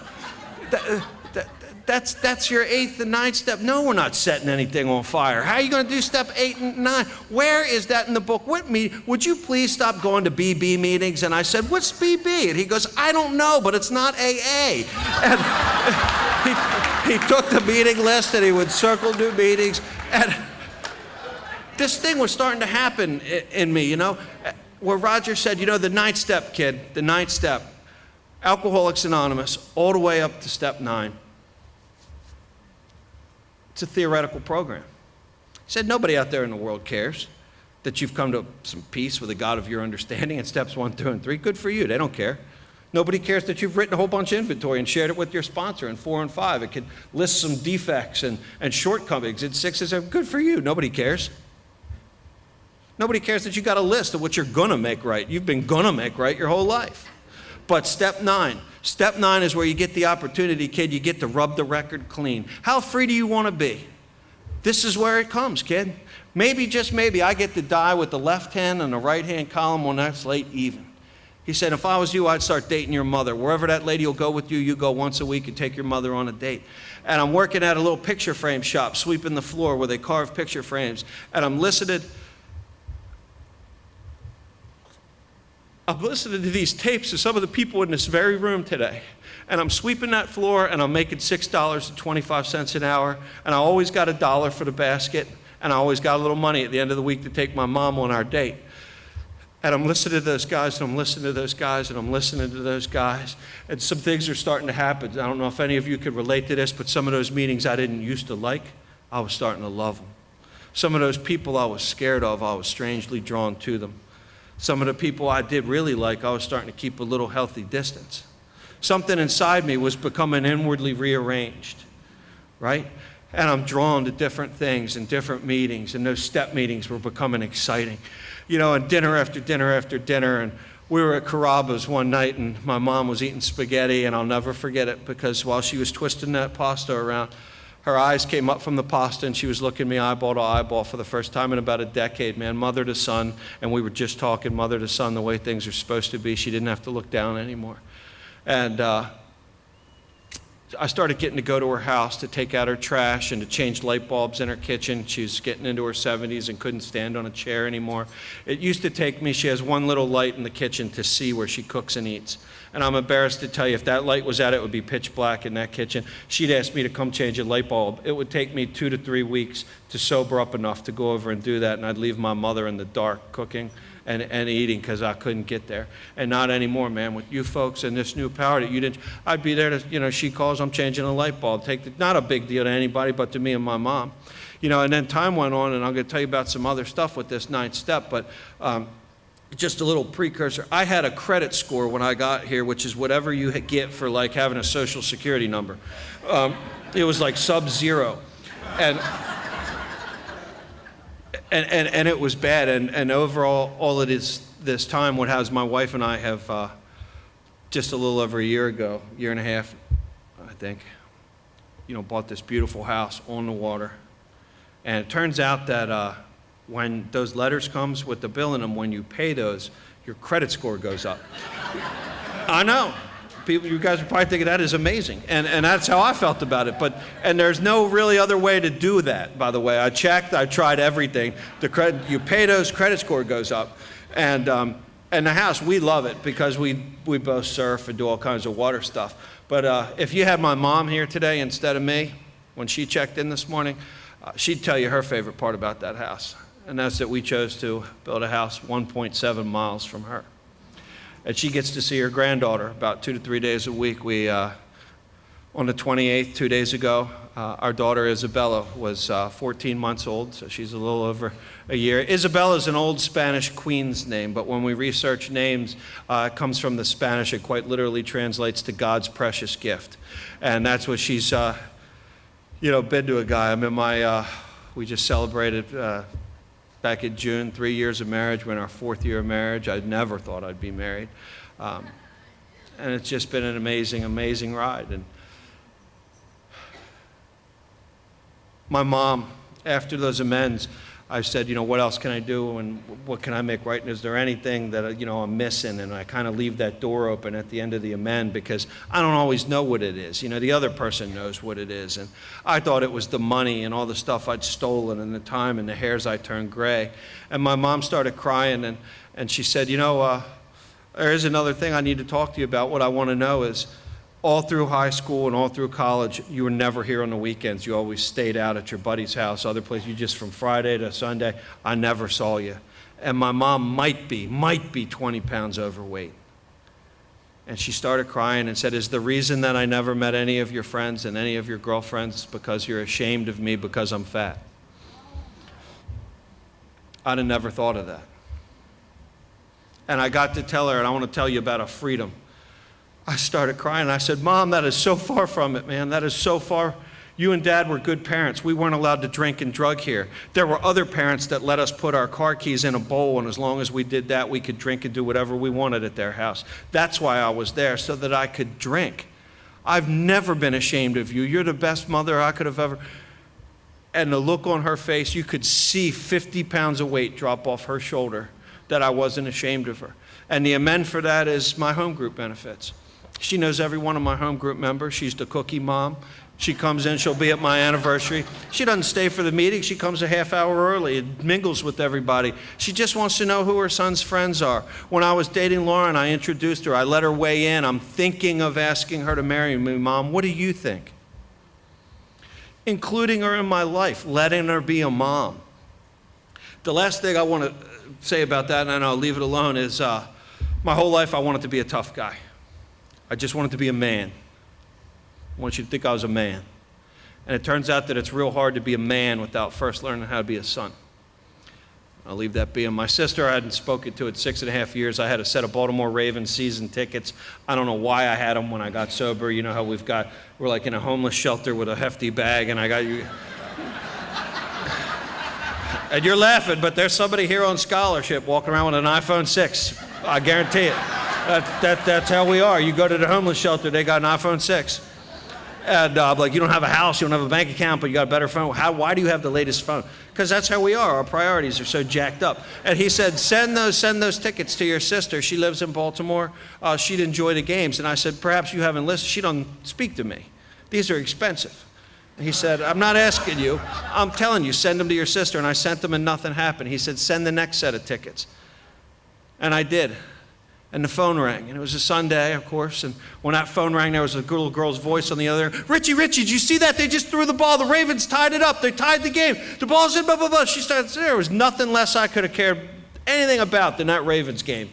S3: That's your 8th and 9th step. No, we're not setting anything on fire. How are you going to do step 8 and 9? Where is that in the book? Would you please stop going to BB meetings? And I said, what's BB? And he goes, I don't know, but it's not AA. And he took the meeting list and he would circle new meetings. And this thing was starting to happen in me, where Roger said, the 9th step, kid, the 9th step, Alcoholics Anonymous, all the way up to step 9. It's a theoretical program. He said, nobody out there in the world cares that you've come to some peace with a God of your understanding in steps 1, 2, and 3. Good for you. They don't care. Nobody cares that you've written a whole bunch of inventory and shared it with your sponsor in 4 and 5. It could list some defects and shortcomings in 6 and 7. Good for you. Nobody cares. Nobody cares that you got a list of what you're going to make right. You've been going to make right your whole life. But step nine is where you get the opportunity, kid. You get to rub the record clean. How free do you want to be? This is where it comes, kid. Maybe, just maybe, I get to die with the left hand and the right hand column when that's late even. He said, if I was you, I'd start dating your mother. Wherever that lady will go with you, you go once a week and take your mother on a date. And I'm working at a little picture frame shop, sweeping the floor where they carve picture frames. And I'm listening to these tapes of some of the people in this very room today. And I'm sweeping that floor, and I'm making $6.25 an hour. And I always got $1 for the basket. And I always got a little money at the end of the week to take my mom on our date. And I'm listening to those guys, and I'm listening to those guys, and I'm listening to those guys. And some things are starting to happen. I don't know if any of you could relate to this, but some of those meetings I didn't used to like, I was starting to love them. Some of those people I was scared of, I was strangely drawn to them. Some of the people I did really like, I was starting to keep a little healthy distance. Something inside me was becoming inwardly rearranged, right? And I'm drawn to different things and different meetings, and those step meetings were becoming exciting. You know, and dinner after dinner after dinner, and we were at Carrabba's one night, and my mom was eating spaghetti, and I'll never forget it, because while she was twisting that pasta around, her eyes came up from the pasta, and she was looking me eyeball to eyeball for the first time in about a decade, man, mother to son, and we were just talking mother to son the way things are supposed to be. She didn't have to look down anymore. And I started getting to go to her house to take out her trash and to change light bulbs in her kitchen. She was getting into her 70s and couldn't stand on a chair anymore. It used to take me, she has one little light in the kitchen to see where she cooks and eats. And I'm embarrassed to tell you, if that light was out, it would be pitch black in that kitchen. She'd ask me to come change a light bulb. It would take me 2 to 3 weeks to sober up enough to go over and do that, and I'd leave my mother in the dark cooking and eating because I couldn't get there. And not anymore, man. With you folks and this new power that you didn't, I'd be there to, you know, she calls, I'm changing a light bulb. Not a big deal to anybody but to me and my mom. You know, and then time went on, and I'm going to tell you about some other stuff with this 9th step, but just a little precursor. I had a credit score when I got here, which is whatever you get for like having a social security number. It was like sub-zero. And it was bad, and overall, all it is this time, what has my wife and I have just a little over a year ago, year and a half, I think, you know, bought this beautiful house on the water. And it turns out that when those letters comes with the bill in them, when you pay those, your credit score goes up. I know. People, you guys are probably thinking that is amazing, and that's how I felt about it. And there's no really other way to do that. By the way, I checked, I tried everything. You pay those, credit score goes up, and the house, we love it because we both surf and do all kinds of water stuff. But if you had my mom here today instead of me, when she checked in this morning, she'd tell you her favorite part about that house, and that's that we chose to build a house 1.7 miles from her. And she gets to see her granddaughter about 2 to 3 days a week. On the 28th, 2 days ago, our daughter Isabella was 14 months old, so she's a little over a year. Isabella is an old Spanish queen's name, but when we research names, it comes from the Spanish. It quite literally translates to God's precious gift. And that's what she's, you know, been to a guy. I mean, we just celebrated back in June, 3 years of marriage. We're in our 4th year of marriage. I never thought I'd be married. And it's just been an amazing, amazing ride. And my mom, after those amends, I said, you know, what else can I do and what can I make right? And is there anything that, you know, I'm missing? And I kind of leave that door open at the end of the amend because I don't always know what it is. You know, the other person knows what it is. And I thought it was the money and all the stuff I'd stolen and the time and the hairs I turned gray. And my mom started crying and she said, you know, there is another thing I need to talk to you about. What I want to know is, all through high school and all through college, you were never here on the weekends. You always stayed out at your buddy's house, other places. You just from Friday to Sunday. I never saw you. And my mom might be 20 pounds overweight. And she started crying and said, is the reason that I never met any of your friends and any of your girlfriends because you're ashamed of me because I'm fat? I'd have never thought of that. And I got to tell her, and I want to tell you about a freedom. I started crying, and I said, Mom, that is so far from it, man. That is so far. You and Dad were good parents. We weren't allowed to drink and drug here. There were other parents that let us put our car keys in a bowl, and as long as we did that, we could drink and do whatever we wanted at their house. That's why I was there, so that I could drink. I've never been ashamed of you. You're the best mother I could have ever. And the look on her face, you could see 50 pounds of weight drop off her shoulder, that I wasn't ashamed of her. And the amend for that is my home group benefits. She knows every one of my home group members. She's the cookie mom. She comes in, she'll be at my anniversary. She doesn't stay for the meeting. She comes a half hour early and mingles with everybody. She just wants to know who her son's friends are. When I was dating Lauren, I introduced her. I let her weigh in. I'm thinking of asking her to marry me. Mom, what do you think? Including her in my life, letting her be a mom. The last thing I want to say about that, and then I'll leave it alone, is my whole life I wanted to be a tough guy. I just wanted to be a man. I want you to think I was a man. And it turns out that it's real hard to be a man without first learning how to be a son. I'll leave that being. My sister, I hadn't spoken to in 6.5 years. I had a set of Baltimore Ravens season tickets. I don't know why I had them when I got sober. You know how we're like in a homeless shelter with a hefty bag, and I got you. And you're laughing, but there's somebody here on scholarship walking around with an iPhone 6. I guarantee it. That's how we are. You go to the homeless shelter, they got an iPhone 6. And like, you don't have a house, you don't have a bank account, but you got a better phone. Why do you have the latest phone? Because that's how we are. Our priorities are so jacked up. And he said, send those tickets to your sister. She lives in Baltimore. She'd enjoy the games. And I said, perhaps you haven't listened. She doesn't speak to me. These are expensive. And he said, I'm not asking you. I'm telling you, send them to your sister. And I sent them and nothing happened. He said, send the next set of tickets. And I did. And the phone rang, and it was a Sunday, of course, and when that phone rang, there was a little girl's voice on the other end. Richie, did you see that? They just threw the ball. The Ravens tied it up. They tied the game. The ball's in, blah, blah, blah. She started, there was nothing less I could have cared anything about than that Ravens game.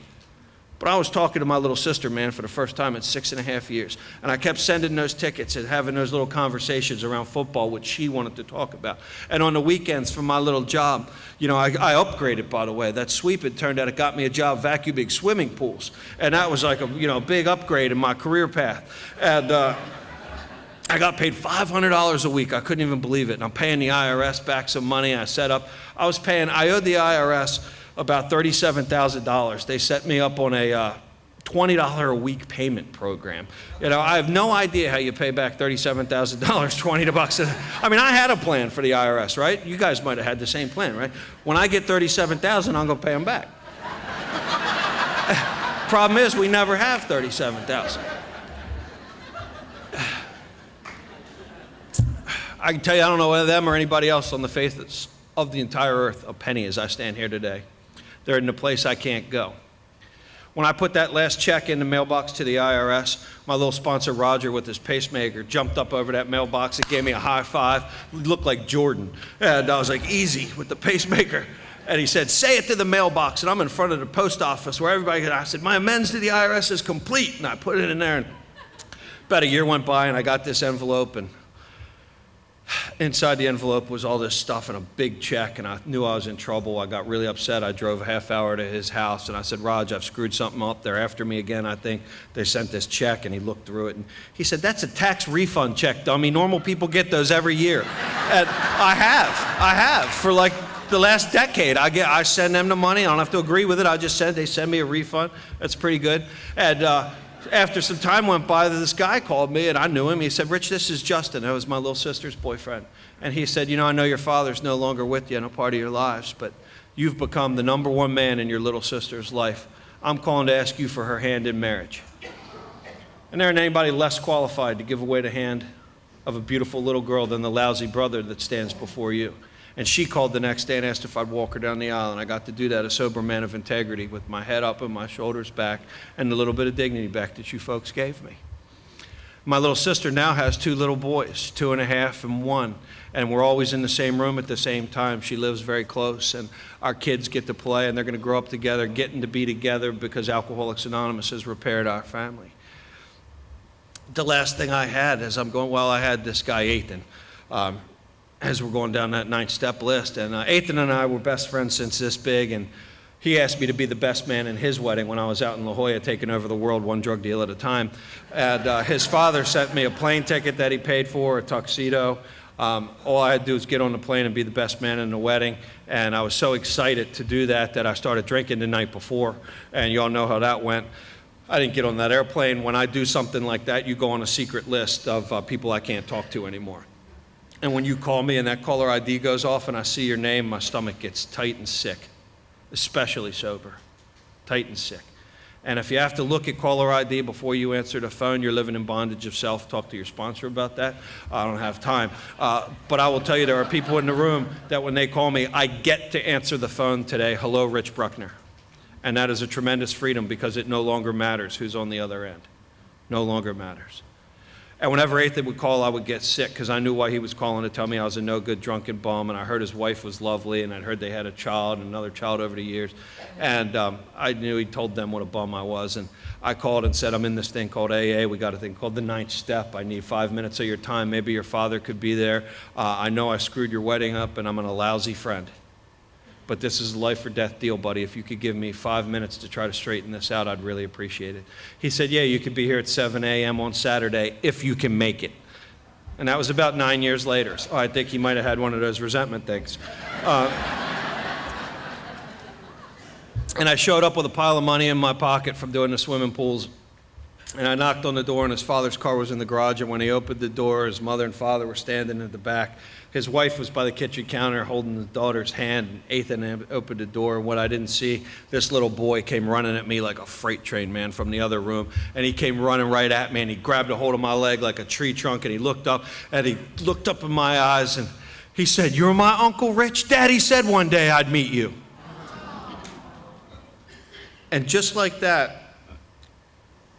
S3: But I was talking to my little sister, man, for the first time in 6.5 years. And I kept sending those tickets and having those little conversations around football, which she wanted to talk about. And on the weekends for my little job, you know, I upgraded, by the way. That sweep, it turned out, it got me a job vacuuming swimming pools. And that was like a big upgrade in my career path. And I got paid $500 a week. I couldn't even believe it. And I'm paying the IRS back some money. I owed the IRS about $37,000. They set me up on a $20 a week payment program. You know, I have no idea how you pay back $37,000, $20. I mean, I had a plan for the IRS, right? You guys might have had the same plan, right? When I get $37,000, I'm gonna pay them back. Problem is, we never have $37,000. I can tell you, I don't know whether them or anybody else on the face of the entire earth a penny as I stand here today. They're in the place I can't go. When I put that last check in the mailbox to the IRS, my little sponsor Roger with his pacemaker jumped up over that mailbox and gave me a high five. He looked like Jordan. And I was like, easy with the pacemaker. And he said, say it to the mailbox. And I'm in front of the post office where I said, my amends to the IRS is complete. And I put it in there. And about a year went by and I got this envelope, and inside the envelope was all this stuff and a big check, and I knew I was in trouble. I got really upset. I drove a half hour to his house, and I said, Raj, I've screwed something up. They're after me again, I think. They sent this check, and he looked through it, and he said, that's a tax refund check, dummy. Normal people get those every year. And I have for like the last decade. I send them the money. I don't have to agree with it. They send me a refund. That's pretty good. And after some time went by, this guy called me, and I knew him. He said, Rich, this is Justin. That was my little sister's boyfriend. And he said, you know, I know your father's no longer with you, no part of your lives, but you've become the #1 man in your little sister's life. I'm calling to ask you for her hand in marriage. And there ain't anybody less qualified to give away the hand of a beautiful little girl than the lousy brother that stands before you. And she called the next day and asked if I'd walk her down the aisle, and I got to do that, a sober man of integrity, with my head up and my shoulders back and the little bit of dignity back that you folks gave me. My little sister now has 2 little boys, 2.5 and 1, and we're always in the same room at the same time. She lives very close, and our kids get to play, and they're gonna grow up together, getting to be together because Alcoholics Anonymous has repaired our family. The last thing I had as I'm going, well, I had this guy, Ethan, as we're going down that 9-step list. And Ethan and I were best friends since this big, and He asked me to be the best man in his wedding when I was out in La Jolla taking over the world one drug deal at a time. And his father sent me a plane ticket that he paid for, a tuxedo. All I had to do was get on the plane and be the best man in the wedding. And I was so excited to do that I started drinking the night before. And you all know how that went. I didn't get on that airplane. When I do something like that, you go on a secret list of people I can't talk to anymore. And when you call me and that caller ID goes off and I see your name, my stomach gets tight and sick, especially sober, tight and sick. And if you have to look at caller ID before you answer the phone, you're living in bondage of self. Talk to your sponsor about that. I don't have time. But I will tell you, there are people in the room that when they call me, I get to answer the phone today. Hello, Rich Bruckner. And that is a tremendous freedom because it no longer matters who's on the other end. No longer matters. And whenever Ethan would call, I would get sick because I knew why he was calling to tell me I was a no-good drunken bum, and I heard his wife was lovely, and I'd heard they had a child and another child over the years. And I knew he told them what a bum I was. And I called and said, I'm in this thing called AA. We got a thing called the 9th step. I need 5 minutes of your time. Maybe your father could be there. I know I screwed your wedding up, and I'm a lousy friend. But this is a life or death deal, buddy. If you could give me 5 minutes to try to straighten this out, I'd really appreciate it. He said, yeah, you could be here at 7 a.m. on Saturday if you can make it. And that was about 9 years later. So I think he might have had one of those resentment things. And I showed up with a pile of money in my pocket from doing the swimming pools. And I knocked on the door, and his father's car was in the garage. And when he opened the door, his mother and father were standing at the back. His wife was by the kitchen counter holding his daughter's hand. And Ethan opened the door, and what I didn't see, this little boy came running at me like a freight train, man, from the other room. And he came running right at me, and he grabbed a hold of my leg like a tree trunk, and he looked up in my eyes, and he said, "You're my Uncle Rich? Daddy said one day I'd meet you." And just like that,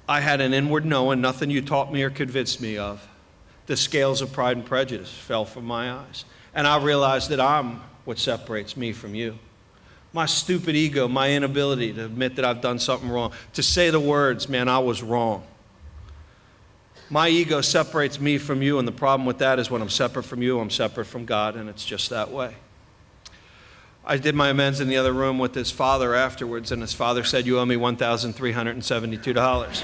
S3: I had an inward knowing, nothing you taught me or convinced me of. The scales of pride and prejudice fell from my eyes. And I realized that I'm what separates me from you. My stupid ego, my inability to admit that I've done something wrong, to say the words, man, I was wrong. My ego separates me from you, and the problem with that is when I'm separate from you, I'm separate from God, and it's just that way. I did my amends in the other room with his father afterwards, and his father said, "You owe me $1,372.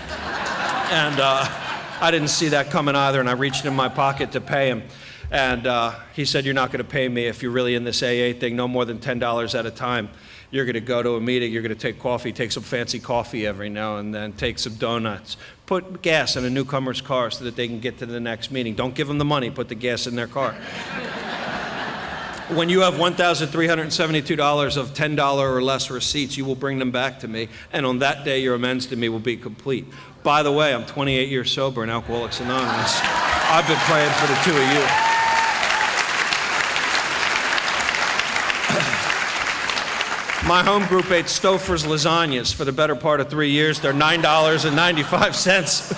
S3: And I didn't see that coming either, and I reached in my pocket to pay him. And he said, "You're not going to pay me if you're really in this AA thing, no more than $10 at a time. You're going to go to a meeting, you're going to take coffee, take some fancy coffee every now and then, take some donuts, put gas in a newcomer's car so that they can get to the next meeting. Don't give them the money, put the gas in their car." When you have $1,372 of $10 or less receipts, you will bring them back to me, and on that day your amends to me will be complete. By the way, I'm 28 years sober in Alcoholics Anonymous. I've been praying for the two of you. My home group ate Stouffer's lasagnas for the better part of 3 years. They're $9.95,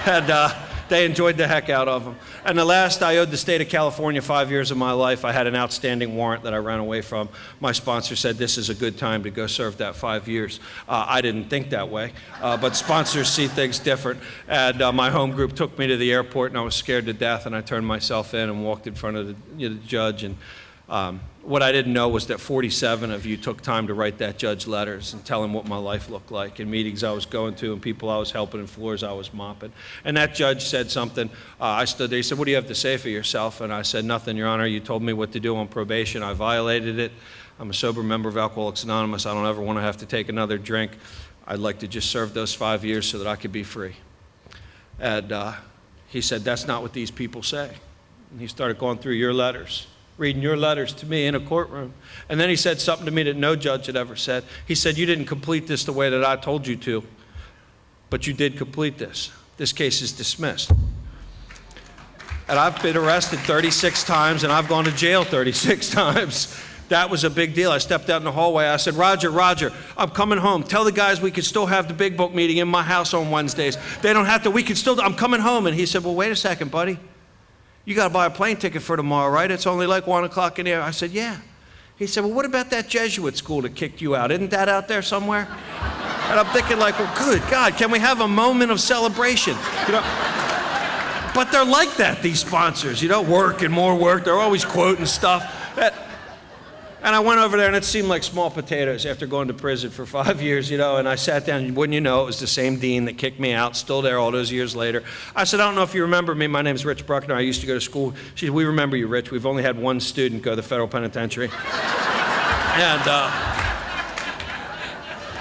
S3: and they enjoyed the heck out of them. And the last, I owed the state of California 5 years of my life. I had an outstanding warrant that I ran away from. My sponsor said, "This is a good time to go serve that 5 years." I didn't think that way, but sponsors see things different. And my home group took me to the airport, and I was scared to death, and I turned myself in and walked in front of the judge. And what I didn't know was that 47 of you took time to write that judge letters and tell him what my life looked like, and meetings I was going to, and people I was helping, and floors I was mopping. And that judge said something. I stood there. He said, "What do you have to say for yourself?" And I said, "Nothing, Your Honor. You told me what to do on probation. I violated it. I'm a sober member of Alcoholics Anonymous. I don't ever want to have to take another drink. I'd like to just serve those 5 years so that I could be free." And he said, "That's not what these people say." And he started going through your letters, reading your letters to me in a courtroom. And then he said something to me that no judge had ever said. He said, "You didn't complete this the way that I told you to, but you did complete this. This case is dismissed." And I've been arrested 36 times, and I've gone to jail 36 times. That was a big deal. I stepped out in the hallway. I said, Roger, I'm coming home. Tell the guys we could still have the big book meeting in my house on Wednesdays. They don't have to, we could still, I'm coming home." And he said, "Well, wait a second, buddy. You got to buy a plane ticket for tomorrow, right? It's only like 1 o'clock in the air." I said, "Yeah." He said, "Well, what about that Jesuit school that kicked you out? Isn't that out there somewhere?" And I'm thinking like, well, good God, can we have a moment of celebration? You know, but they're like that, these sponsors, you know, work and more work. They're always quoting stuff. And I went over there, and it seemed like small potatoes after going to prison for 5 years, you know, and I sat down, and wouldn't you know, it was the same dean that kicked me out, still there all those years later. I said, I don't know if you remember me. My name's Rich Bruckner. I used to go to school. She said, we remember you, Rich. We've only had one student go to the federal penitentiary. And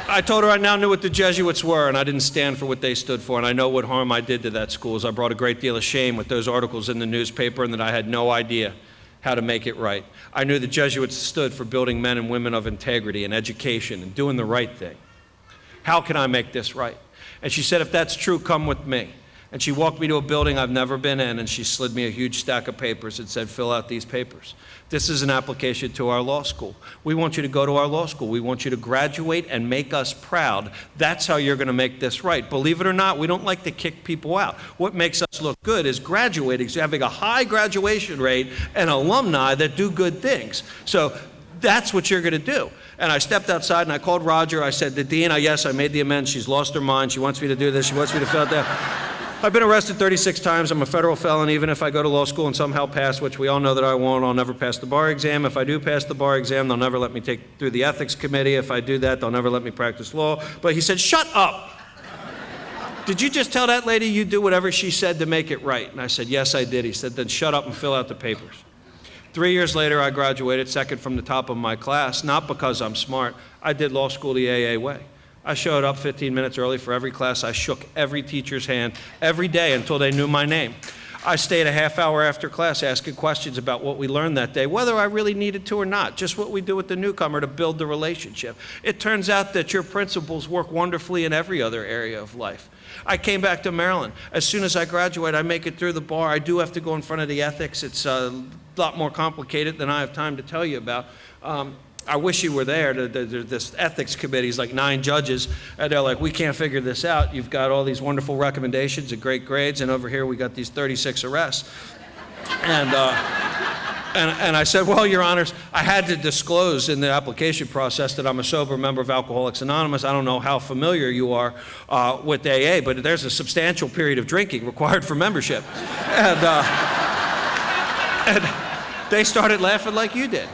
S3: I told her I now knew what the Jesuits were, and I didn't stand for what they stood for, and I know what harm I did to that school, as I brought a great deal of shame with those articles in the newspaper, and that I had no idea how to make it right. I knew the Jesuits stood for building men and women of integrity and education and doing the right thing. How can I make this right? And she said, if that's true, come with me. And she walked me to a building I've never been in, and she slid me a huge stack of papers and said, fill out these papers. This is an application to our law school. We want you to go to our law school. We want you to graduate and make us proud. That's how you're going to make this right. Believe it or not, we don't like to kick people out. What makes us look good is graduating, so having a high graduation rate and alumni that do good things. So that's what you're going to do. And I stepped outside and I called Roger. I said, the dean, yes, I made the amends. She's lost her mind. She wants me to do this. She wants me to fill out that. I've been arrested 36 times. I'm a federal felon. Even if I go to law school and somehow pass, which we all know that I won't, I'll never pass the bar exam. If I do pass the bar exam, they'll never let me take through the ethics committee. If I do that, they'll never let me practice law. But he said, shut up. Did you just tell that lady you do whatever she said to make it right? And I said, yes, I did. He said, then shut up and fill out the papers. 3 years later, I graduated second from the top of my class, not because I'm smart. I did law school the AA way. I showed up 15 minutes early for every class. I shook every teacher's hand every day until they knew my name. I stayed a half hour after class asking questions about what we learned that day, whether I really needed to or not, just what we do with the newcomer to build the relationship. It turns out that your principles work wonderfully in every other area of life. I came back to Maryland. As soon as I graduate, I make it through the bar. I do have to go in front of the ethics. It's a lot more complicated than I have time to tell you about. I wish you were there. This ethics committee is like 9 judges, and they're like, we can't figure this out. You've got all these wonderful recommendations and great grades, and over here we got these 36 arrests. And I said, well, Your Honors, I had to disclose in the application process that I'm a sober member of Alcoholics Anonymous. I don't know how familiar you are with AA, but there's a substantial period of drinking required for membership. And they started laughing like you did.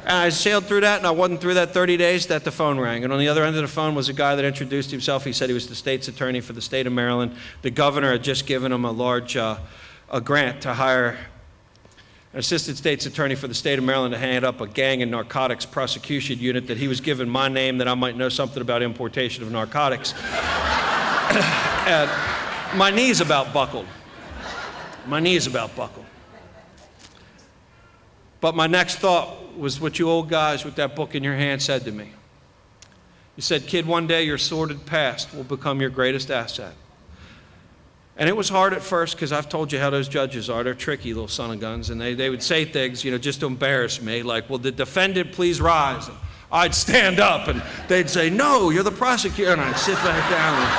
S3: And I sailed through that, and I wasn't through that 30 days that the phone rang. And on the other end of the phone was a guy that introduced himself. He said he was the state's attorney for the state of Maryland. The governor had just given him a large a grant to hire an assistant state's attorney for the state of Maryland to hand up a gang and narcotics prosecution unit, that he was given my name that I might know something about importation of narcotics. And my knees about buckled. My knees about buckled. But my next thought was what you old guys with that book in your hand said to me. You said, kid, one day your sordid past will become your greatest asset. And it was hard at first, because I've told you how those judges are. They're tricky little son of guns, and they would say things, you know, just to embarrass me, like, will the defendant please rise? And I'd stand up, and they'd say, no, you're the prosecutor, and I'd sit back down, and,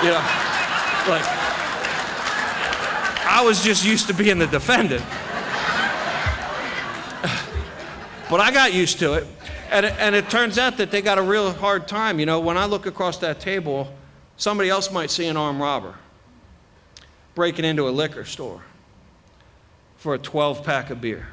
S3: you know, like, I was just used to being the defendant. But I got used to it, and it turns out that they got a real hard time. You know, when I look across that table, somebody else might see an armed robber breaking into a liquor store for a 12-pack of beer.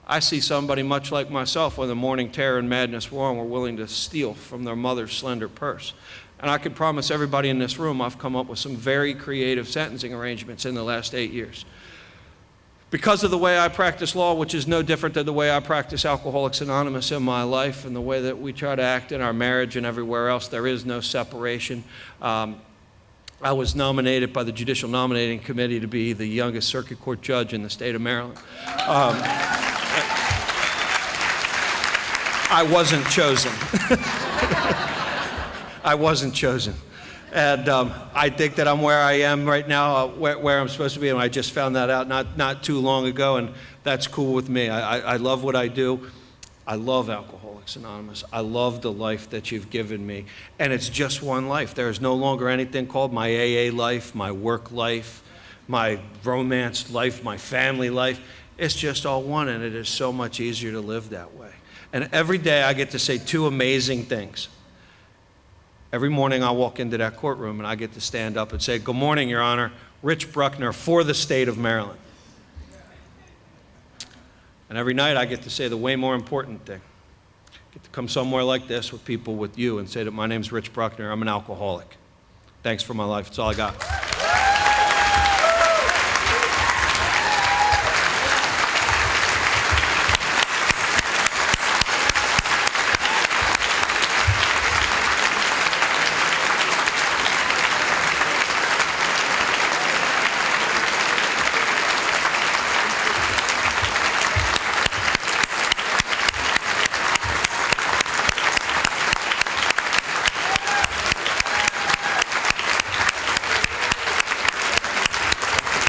S3: I see somebody much like myself when the morning terror and madness were on, were willing to steal from their mother's slender purse. And I can promise everybody in this room I've come up with some very creative sentencing arrangements in the last 8 years. Because of the way I practice law, which is no different than the way I practice Alcoholics Anonymous in my life, and the way that we try to act in our marriage and everywhere else, there is no separation. I was nominated by the Judicial Nominating Committee to be the youngest circuit court judge in the state of Maryland. I wasn't chosen. I wasn't chosen. And I think that I'm where I am right now, where I'm supposed to be, and I just found that out not too long ago, and that's cool with me. I love what I do. I love Alcoholics Anonymous. I love the life that you've given me, and it's just one life. There is no longer anything called my AA life, my work life, my romance life, my family life. It's just all one, and it is so much easier to live that way. And every day I get to say 2 amazing things. Every morning I walk into that courtroom and I get to stand up and say, good morning, Your Honor, Rich Bruckner for the state of Maryland. And every night I get to say the way more important thing. I get to come somewhere like this with people with you and say that my name's Rich Bruckner, I'm an alcoholic. Thanks for my life, that's all I got.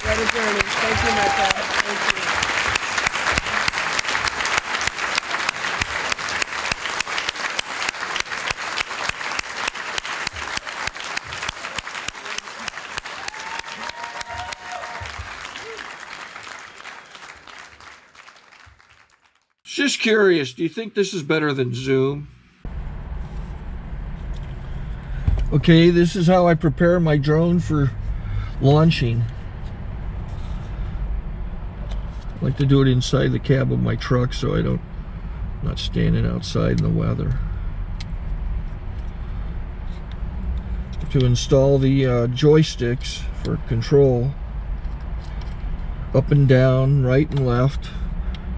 S4: What a journey. Thank you, my pal. Thank you.
S1: Just curious, do you think this is better than Zoom? Okay, this is how I prepare my drone for launching. I like to do it inside the cab of my truck so I'm not standing outside in the weather. To install the joysticks for control, up and down, right and left,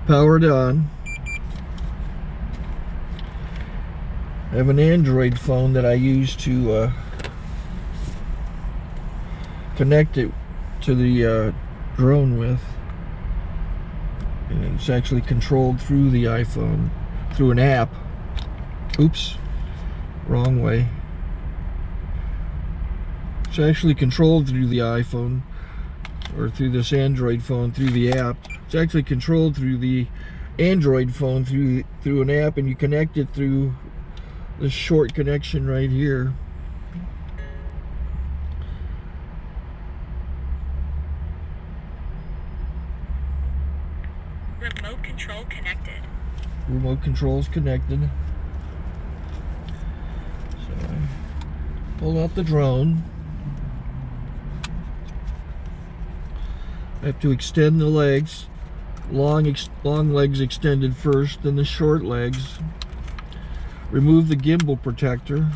S1: powered on. I have an Android phone that I use to connect it to the drone with. And it's actually controlled through the iPhone, through an app. Oops, wrong way. It's actually controlled through the iPhone, or through this Android phone, through the app. It's actually controlled through the Android phone, through an app, and you connect it through this short connection right here.
S5: Remote control connected.
S1: Remote control's connected. So I pull out the drone. I have to extend the legs. Long legs extended first, then the short legs. Remove the gimbal protector.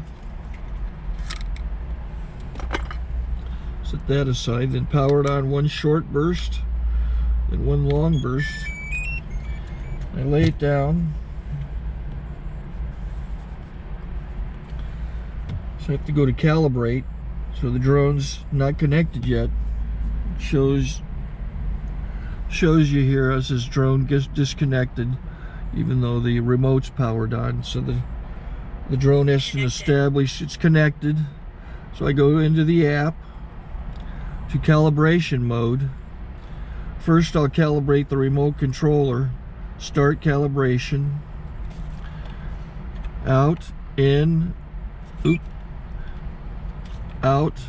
S1: Set that aside, then power it on one short burst, then one long burst. I lay it down. So I have to go to calibrate. So the drone's not connected yet. It shows you here as this drone gets disconnected, even though the remote's powered on. So the drone has to establish it's connected. So I go into the app to calibration mode. First I'll calibrate the remote controller. Start calibration. Out, in, out,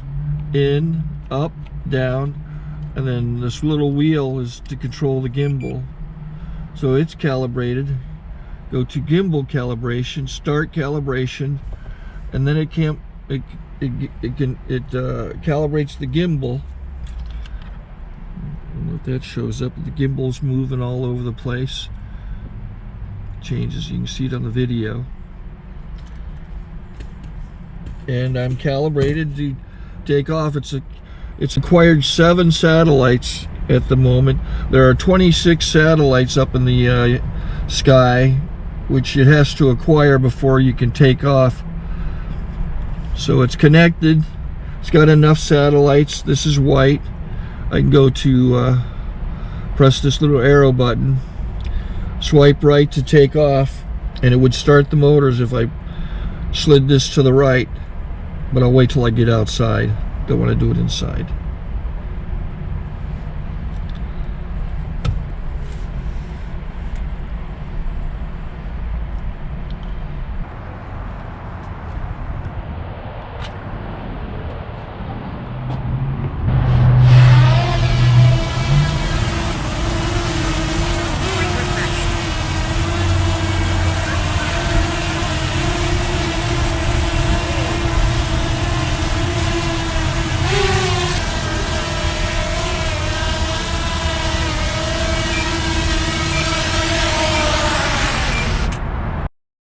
S1: in, up, down, and then this little wheel is to control the gimbal. So it's calibrated. Go to gimbal calibration, start calibration, and then it calibrates the gimbal. And if that shows up, the gimbal's moving all over the place. Changes, you can see it on the video. And I'm calibrated to take off. It's acquired 7 satellites at the moment. There are 26 satellites up in the sky, which it has to acquire before you can take off. So it's connected. It's got enough satellites. This is white. I can go to press this little arrow button, swipe right to take off, and it would start the motors if I slid this to the right. But I'll wait till I get outside. Don't want to do it inside.